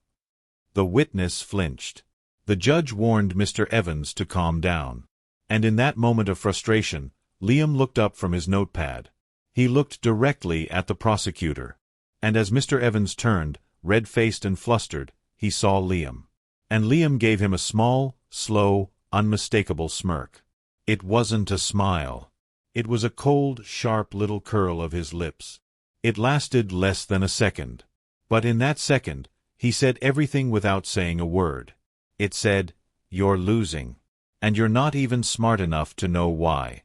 The witness flinched. The judge warned Mr. Evans to calm down. And in that moment of frustration, Liam looked up from his notepad. He looked directly at the prosecutor. And as Mr. Evans turned, red-faced and flustered, he saw Liam. And Liam gave him a small, slow, unmistakable smirk. It wasn't a smile. It was a cold, sharp little curl of his lips. It lasted less than a second. But in that second, he said everything without saying a word. It said, "You're losing. And you're not even smart enough to know why."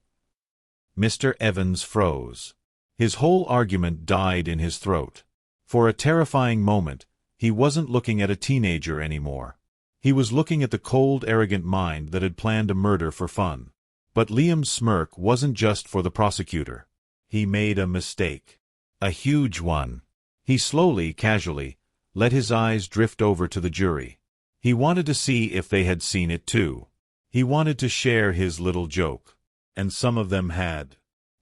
Mr. Evans froze. His whole argument died in his throat. For a terrifying moment, he wasn't looking at a teenager anymore. He was looking at the cold, arrogant mind that had planned a murder for fun. But Liam's smirk wasn't just for the prosecutor. He made a mistake. A huge one. He slowly, casually, let his eyes drift over to the jury. He wanted to see if they had seen it too. He wanted to share his little joke. And some of them had.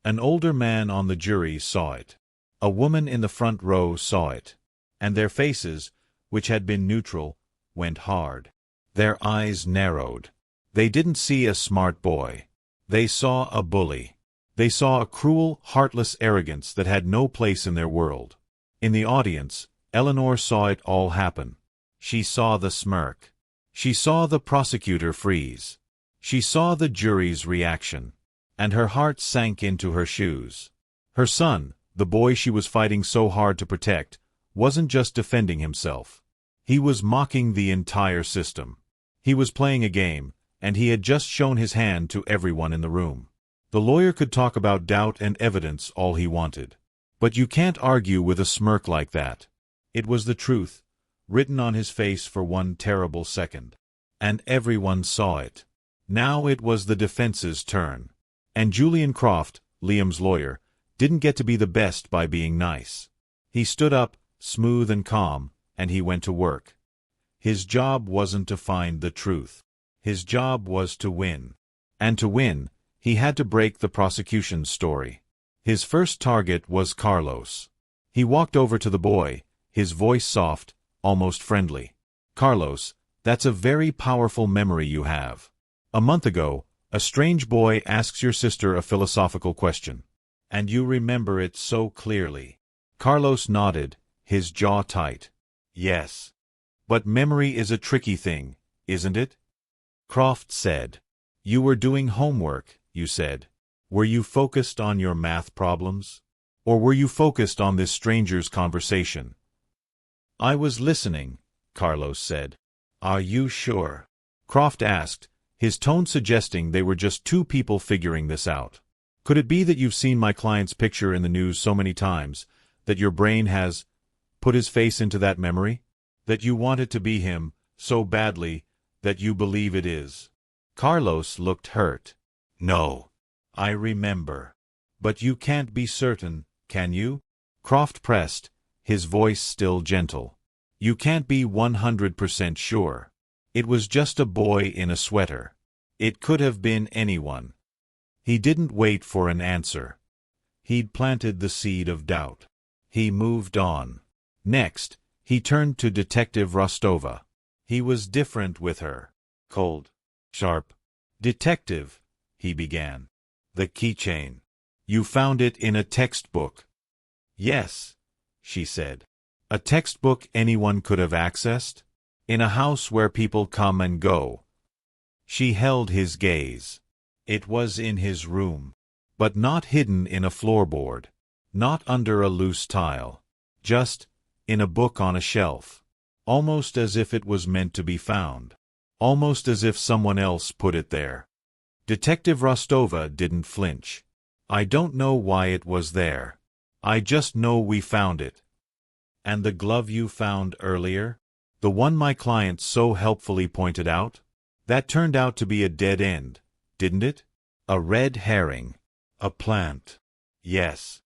An older man on the jury saw it. A woman in the front row saw it. And their faces, which had been neutral, went hard. Their eyes narrowed. They didn't see a smart boy. They saw a bully. They saw a cruel, heartless arrogance that had no place in their world. In the audience, Eleanor saw it all happen. She saw the smirk. She saw the prosecutor freeze. She saw the jury's reaction. And her heart sank into her shoes. Her son, the boy she was fighting so hard to protect, wasn't just defending himself. He was mocking the entire system. He was playing a game, and he had just shown his hand to everyone in the room. The lawyer could talk about doubt and evidence all he wanted. But you can't argue with a smirk like that. It was the truth, written on his face for one terrible second. And everyone saw it. Now it was the defense's turn. And Julian Croft, Liam's lawyer, didn't get to be the best by being nice. He stood up, smooth and calm, and he went to work. His job wasn't to find the truth. His job was to win. And to win, he had to break the prosecution's story. His first target was Carlos. He walked over to the boy, his voice soft, almost friendly. "Carlos, that's a very powerful memory you have. A month ago, a strange boy asks your sister a philosophical question. And you remember it so clearly." Carlos nodded, his jaw tight. "Yes. But memory is a tricky thing, isn't it?" Croft said. "You were doing homework, you said. Were you focused on your math problems? Or were you focused on this stranger's conversation?" "I was listening," Carlos said. "Are you sure?" Croft asked, his tone suggesting they were just two people figuring this out. "Could it be that you've seen my client's picture in the news so many times, that your brain has put his face into that memory? That you want it to be him, so badly, that you believe it is?" Carlos looked hurt. "No. I remember. But you can't be certain, can you?" Croft pressed, his voice still gentle. "You can't be 100% sure. It was just a boy in a sweater. It could have been anyone." He didn't wait for an answer. He'd planted the seed of doubt. He moved on. Next, he turned to Detective Rostova. He was different with her. Cold. Sharp. "Detective," he began. "The keychain. You found it in a textbook." "Yes," she said. "A textbook anyone could have accessed? In a house where people come and go." She held his gaze. "It was in his room. But not hidden in a floorboard. Not under a loose tile. Just in a book on a shelf. Almost as if it was meant to be found. Almost as if someone else put it there. Detective Rostova didn't flinch. I don't know why it was there. I just know we found it. And the glove you found earlier? The one my client so helpfully pointed out? That turned out to be a dead end, didn't it? A red herring. A plant. Yes.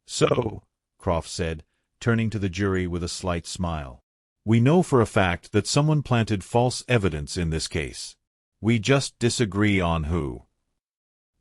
So, Croft said, turning to the jury with a slight smile. We know for a fact that someone planted false evidence in this case. We just disagree on who.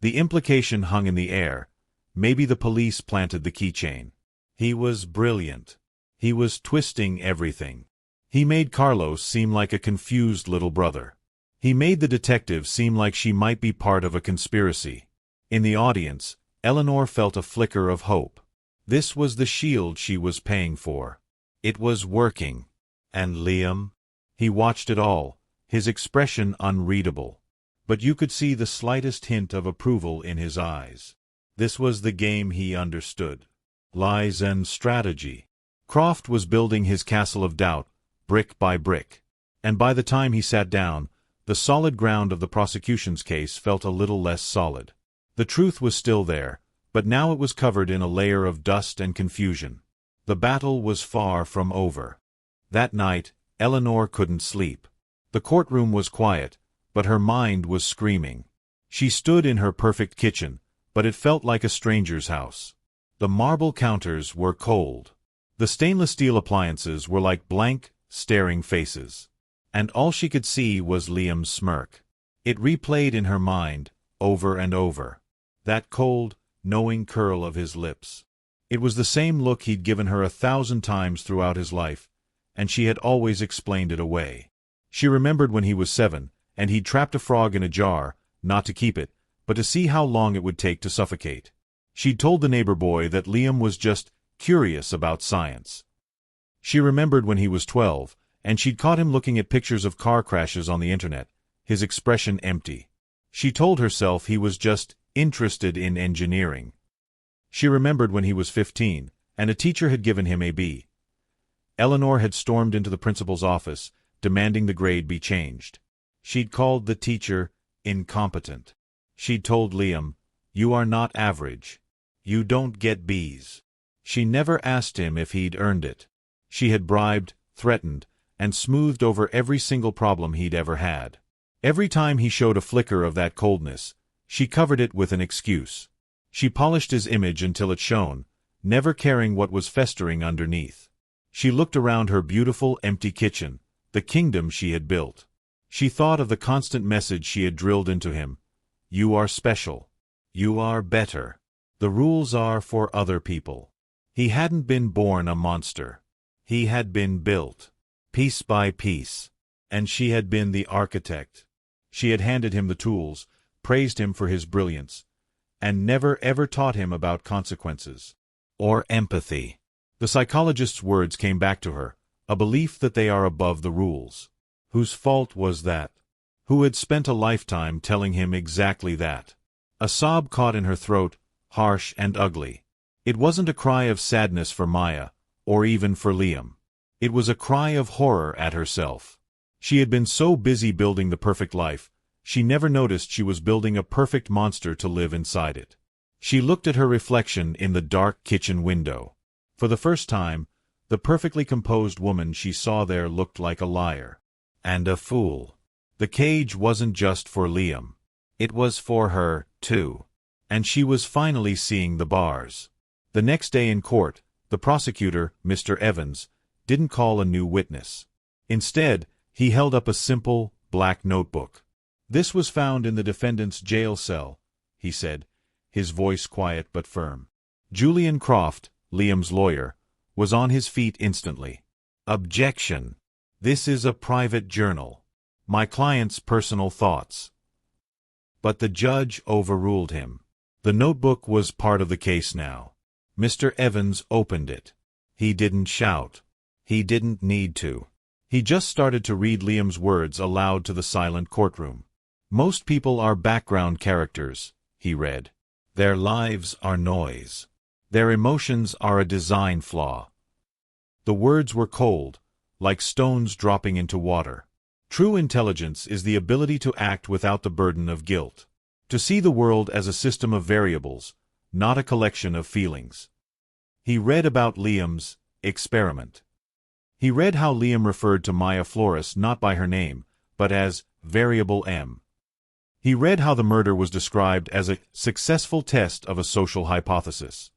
The implication hung in the air. Maybe the police planted the keychain. He was brilliant. He was twisting everything. He made Carlos seem like a confused little brother. He made the detective seem like she might be part of a conspiracy. In the audience, Eleanor felt a flicker of hope. This was the shield she was paying for. It was working. And Liam? He watched it all, his expression unreadable. But you could see the slightest hint of approval in his eyes. This was the game he understood. Lies and strategy. Croft was building his castle of doubt, brick by brick. And by the time he sat down, the solid ground of the prosecution's case felt a little less solid. The truth was still there, but now it was covered in a layer of dust and confusion. The battle was far from over. That night, Eleanor couldn't sleep. The courtroom was quiet, but her mind was screaming. She stood in her perfect kitchen, but it felt like a stranger's house. The marble counters were cold. The stainless steel appliances were like blank, staring faces. And all she could see was Liam's smirk. It replayed in her mind, over and over. That cold, knowing curl of his lips. It was the same look he'd given her 1,000 times throughout his life, and she had always explained it away. She remembered when he was 7, and he'd trapped a frog in a jar, not to keep it, but to see how long it would take to suffocate. She'd told the neighbor boy that Liam was just curious about science. She remembered when he was 12, and she'd caught him looking at pictures of car crashes on the internet, his expression empty. She told herself he was just interested in engineering. She remembered when he was 15, and a teacher had given him a B. Eleanor had stormed into the principal's office, demanding the grade be changed. She'd called the teacher incompetent. She'd told Liam, "You are not average. You don't get B's." She never asked him if he'd earned it. She had bribed, threatened, and smoothed over every single problem he'd ever had. Every time he showed a flicker of that coldness, she covered it with an excuse. She polished his image until it shone, never caring what was festering underneath. She looked around her beautiful, empty kitchen, the kingdom she had built. She thought of the constant message she had drilled into him. You are special. You are better. The rules are for other people. He hadn't been born a monster. He had been built, piece by piece. And she had been the architect. She had handed him the tools, praised him for his brilliance, and never ever taught him about consequences. Or empathy. The psychologist's words came back to her, a belief that they are above the rules. Whose fault was that? Who had spent a lifetime telling him exactly that? A sob caught in her throat, harsh and ugly. It wasn't a cry of sadness for Maya, or even for Liam. It was a cry of horror at herself. She had been so busy building the perfect life, she never noticed she was building a perfect monster to live inside it. She looked at her reflection in the dark kitchen window. For the first time, the perfectly composed woman she saw there looked like a liar. And a fool. The cage wasn't just for Liam. It was for her, too. And she was finally seeing the bars. The next day in court, the prosecutor, Mr. Evans, didn't call a new witness. Instead, he held up a simple, black notebook. This was found in the defendant's jail cell, he said, his voice quiet but firm. Julian Croft, Liam's lawyer, was on his feet instantly. Objection. This is a private journal. My client's personal thoughts. But the judge overruled him. The notebook was part of the case now. Mr. Evans opened it. He didn't shout. He didn't need to. He just started to read Liam's words aloud to the silent courtroom. Most people are background characters, he read. Their lives are noise. Their emotions are a design flaw. The words were cold, like stones dropping into water. True intelligence is the ability to act without the burden of guilt. To see the world as a system of variables, not a collection of feelings. He read about Liam's experiment. He read how Liam referred to Maya Flores not by her name, but as Variable M. He read how the murder was described as a successful test of a social hypothesis.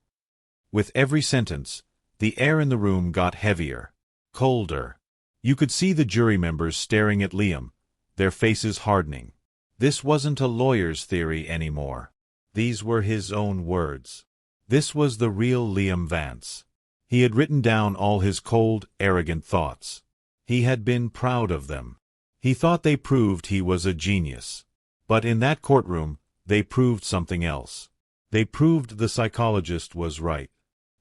With every sentence, the air in the room got heavier, colder. You could see the jury members staring at Liam, their faces hardening. This wasn't a lawyer's theory anymore. These were his own words. This was the real Liam Vance. He had written down all his cold, arrogant thoughts. He had been proud of them. He thought they proved he was a genius. But in that courtroom, they proved something else. They proved the psychologist was right.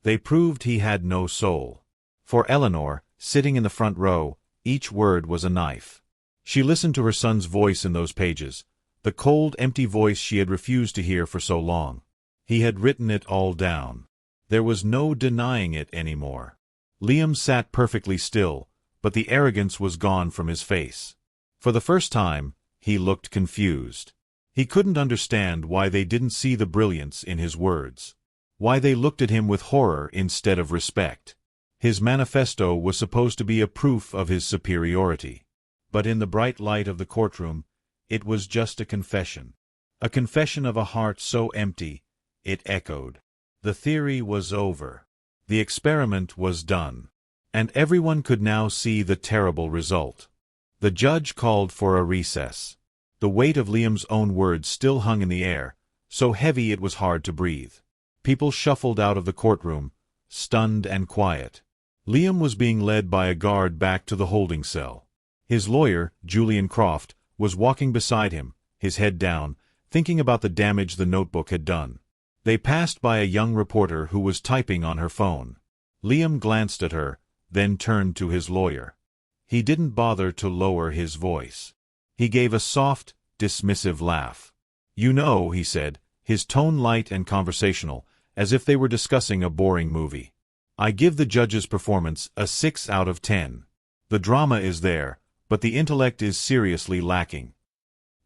They proved he had no soul. For Eleanor, sitting in the front row, each word was a knife. She listened to her son's voice in those pages, the cold, empty voice she had refused to hear for so long. He had written it all down. There was no denying it anymore. Liam sat perfectly still, but the arrogance was gone from his face. For the first time, he looked confused. He couldn't understand why they didn't see the brilliance in his words. Why they looked at him with horror instead of respect. His manifesto was supposed to be a proof of his superiority. But in the bright light of the courtroom, it was just a confession. A confession of a heart so empty, it echoed. The theory was over. The experiment was done. And everyone could now see the terrible result. The judge called for a recess. The weight of Liam's own words still hung in the air, so heavy it was hard to breathe. People shuffled out of the courtroom, stunned and quiet. Liam was being led by a guard back to the holding cell. His lawyer, Julian Croft, was walking beside him, his head down, thinking about the damage the notebook had done. They passed by a young reporter who was typing on her phone. Liam glanced at her, then turned to his lawyer. He didn't bother to lower his voice. He gave a soft, dismissive laugh. "You know," he said, his tone light and conversational, as if they were discussing a boring movie. "I give the judge's performance a 6 out of 10. The drama is there, but the intellect is seriously lacking."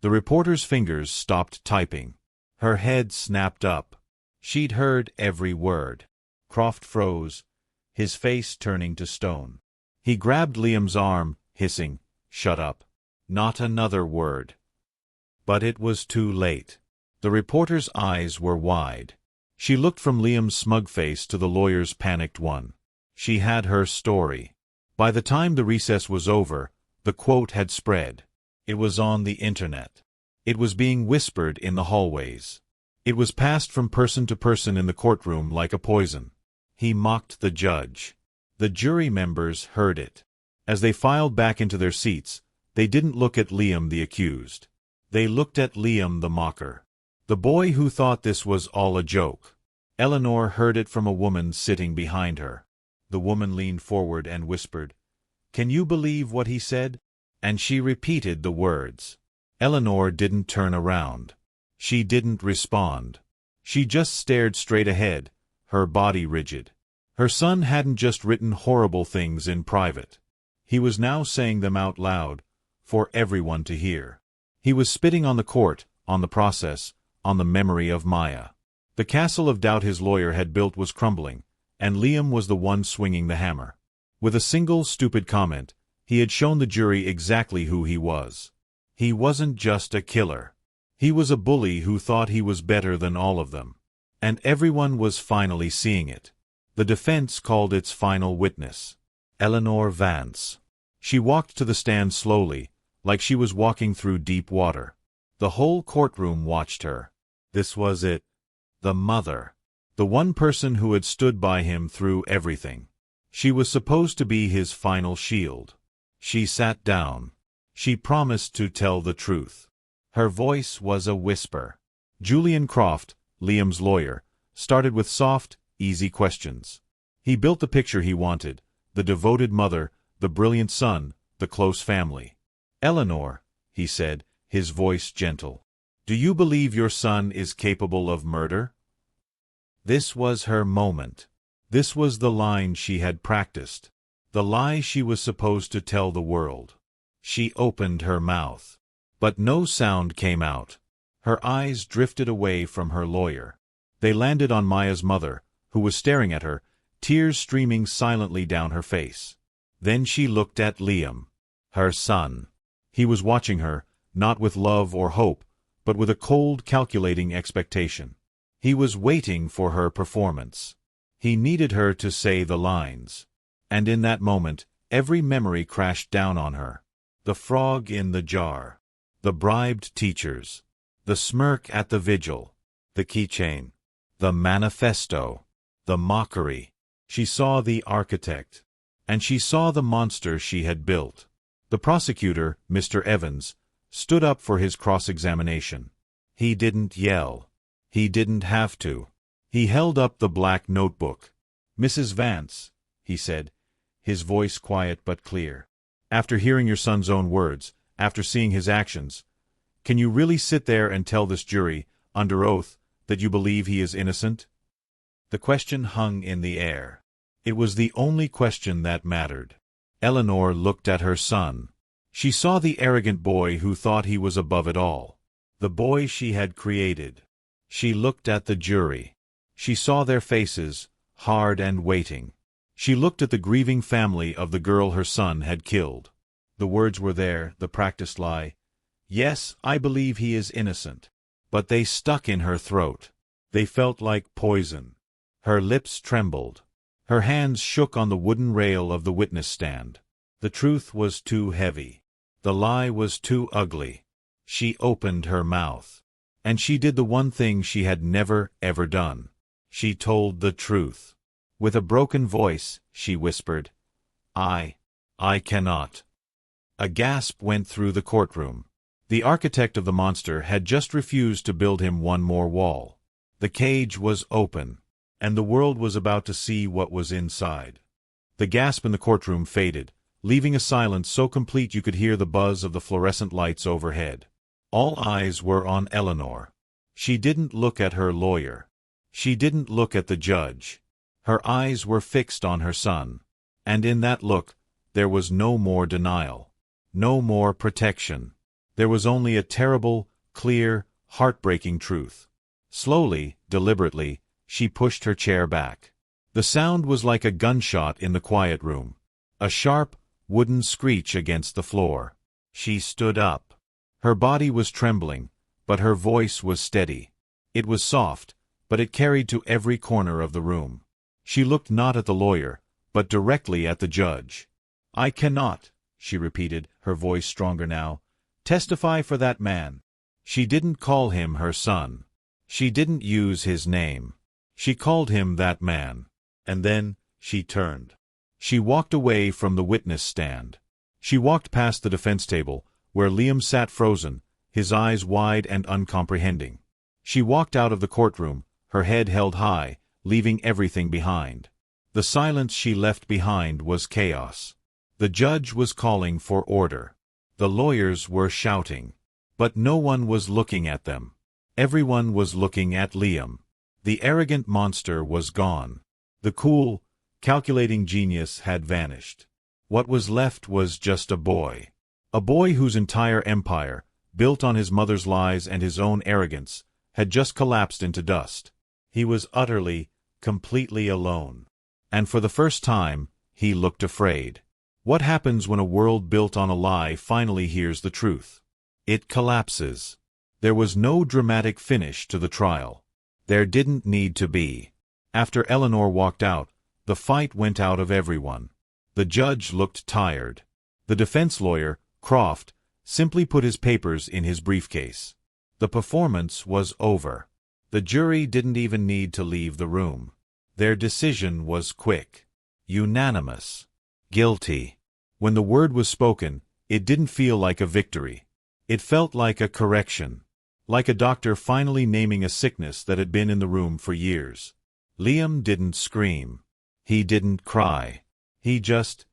The reporter's fingers stopped typing. Her head snapped up. She'd heard every word. Croft froze, his face turning to stone. He grabbed Liam's arm, hissing, "Shut up. Not another word." But it was too late. The reporter's eyes were wide. She looked from Liam's smug face to the lawyer's panicked one. She had her story. By the time the recess was over, the quote had spread. It was on the internet. It was being whispered in the hallways. It was passed from person to person in the courtroom like a poison. He mocked the judge. The jury members heard it. As they filed back into their seats, they didn't look at Liam the accused. They looked at Liam the mocker. The boy who thought this was all a joke. Eleanor heard it from a woman sitting behind her. The woman leaned forward and whispered, "Can you believe what he said?" And she repeated the words. Eleanor didn't turn around. She didn't respond. She just stared straight ahead, her body rigid. Her son hadn't just written horrible things in private. He was now saying them out loud, for everyone to hear. He was spitting on the court, on the process, on the memory of Maya. The castle of doubt his lawyer had built was crumbling, and Liam was the one swinging the hammer. With a single stupid comment, he had shown the jury exactly who he was. He wasn't just a killer. He was a bully who thought he was better than all of them. And everyone was finally seeing it. The defense called its final witness, Eleanor Vance. She walked to the stand slowly, like she was walking through deep water. The whole courtroom watched her. This was it. The mother. The one person who had stood by him through everything. She was supposed to be his final shield. She sat down. She promised to tell the truth. Her voice was a whisper. Julian Croft, Liam's lawyer, started with soft, easy questions. He built the picture he wanted, the devoted mother, the brilliant son, the close family. "Eleanor," he said, his voice gentle, "do you believe your son is capable of murder?" This was her moment. This was the line she had practiced. The lie she was supposed to tell the world. She opened her mouth. But no sound came out. Her eyes drifted away from her lawyer. They landed on Maya's mother, who was staring at her, tears streaming silently down her face. Then she looked at Liam. Her son. He was watching her, not with love or hope, but with a cold, calculating expectation. He was waiting for her performance. He needed her to say the lines. And in that moment, every memory crashed down on her. The frog in the jar. The bribed teachers. The smirk at the vigil. The keychain. The manifesto. The mockery. She saw the architect. And she saw the monster she had built. The prosecutor, Mr. Evans, stood up for his cross-examination. He didn't yell. He didn't have to. He held up the black notebook. "Mrs. Vance," he said, his voice quiet but clear. "After hearing your son's own words, after seeing his actions, can you really sit there and tell this jury, under oath, that you believe he is innocent?" The question hung in the air. It was the only question that mattered. Eleanor looked at her son. She saw the arrogant boy who thought he was above it all. The boy she had created. She looked at the jury. She saw their faces, hard and waiting. She looked at the grieving family of the girl her son had killed. The words were there, the practiced lie. "Yes, I believe he is innocent." But they stuck in her throat. They felt like poison. Her lips trembled. Her hands shook on the wooden rail of the witness stand. The truth was too heavy. The lie was too ugly. She opened her mouth. And she did the one thing she had never, ever done. She told the truth. With a broken voice, she whispered, I cannot." A gasp went through the courtroom. The architect of the monster had just refused to build him one more wall. The cage was open, and the world was about to see what was inside. The gasp in the courtroom faded, leaving a silence so complete you could hear the buzz of the fluorescent lights overhead. All eyes were on Eleanor. She didn't look at her lawyer. She didn't look at the judge. Her eyes were fixed on her son. And in that look, there was no more denial. No more protection. There was only a terrible, clear, heartbreaking truth. Slowly, deliberately, she pushed her chair back. The sound was like a gunshot in the quiet room. A sharp, wooden screech against the floor. She stood up. Her body was trembling, but her voice was steady. It was soft, but it carried to every corner of the room. She looked not at the lawyer, but directly at the judge. "I cannot," she repeated, her voice stronger now, "testify for that man." She didn't call him her son. She didn't use his name. She called him that man. And then, she turned. She walked away from the witness stand. She walked past the defense table, where Liam sat frozen, his eyes wide and uncomprehending. She walked out of the courtroom, her head held high, leaving everything behind. The silence she left behind was chaos. The judge was calling for order. The lawyers were shouting. But no one was looking at them. Everyone was looking at Liam. The arrogant monster was gone. The cool, calculating genius had vanished. What was left was just a boy. A boy whose entire empire, built on his mother's lies and his own arrogance, had just collapsed into dust. He was utterly, completely alone. And for the first time, he looked afraid. What happens when a world built on a lie finally hears the truth? It collapses. There was no dramatic finish to the trial. There didn't need to be. After Eleanor walked out, the fight went out of everyone. The judge looked tired. The defense lawyer, Croft, simply put his papers in his briefcase. The performance was over. The jury didn't even need to leave the room. Their decision was quick. Unanimous. Guilty. When the word was spoken, it didn't feel like a victory. It felt like a correction. Like a doctor finally naming a sickness that had been in the room for years. Liam didn't scream. He didn't cry. He just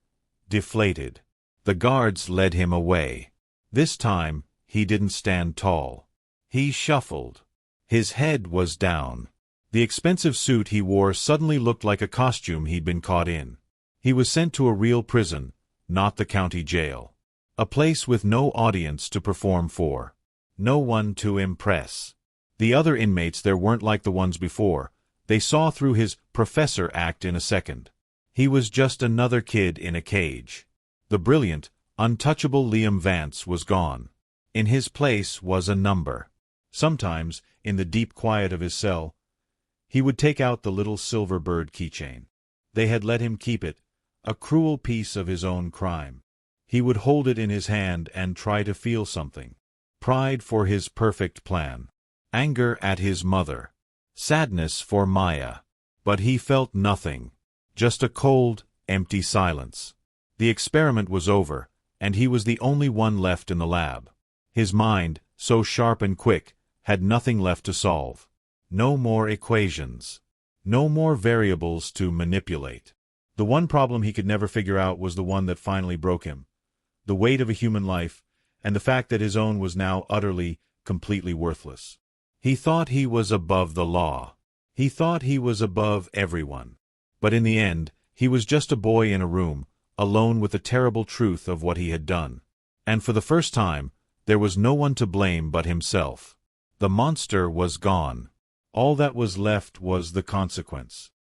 deflated. The guards led him away. This time, he didn't stand tall. He shuffled. His head was down. The expensive suit he wore suddenly looked like a costume he'd been caught in. He was sent to a real prison, not the county jail. A place with no audience to perform for. No one to impress. The other inmates there weren't like the ones before. They saw through his professor act in a second. He was just another kid in a cage. The brilliant, untouchable Liam Vance was gone. In his place was a number. Sometimes, in the deep quiet of his cell, he would take out the little silver bird keychain. They had let him keep it, a cruel piece of his own crime. He would hold it in his hand and try to feel something. Pride for his perfect plan. Anger at his mother. Sadness for Maya. But he felt nothing. Just a cold, empty silence. The experiment was over, and he was the only one left in the lab. His mind, so sharp and quick, had nothing left to solve. No more equations. No more variables to manipulate. The one problem he could never figure out was the one that finally broke him. The weight of a human life, and the fact that his own was now utterly, completely worthless. He thought he was above the law. He thought he was above everyone. But in the end, he was just a boy in a room, alone with the terrible truth of what he had done. And for the first time, there was no one to blame but himself. The monster was gone. All that was left was the consequence.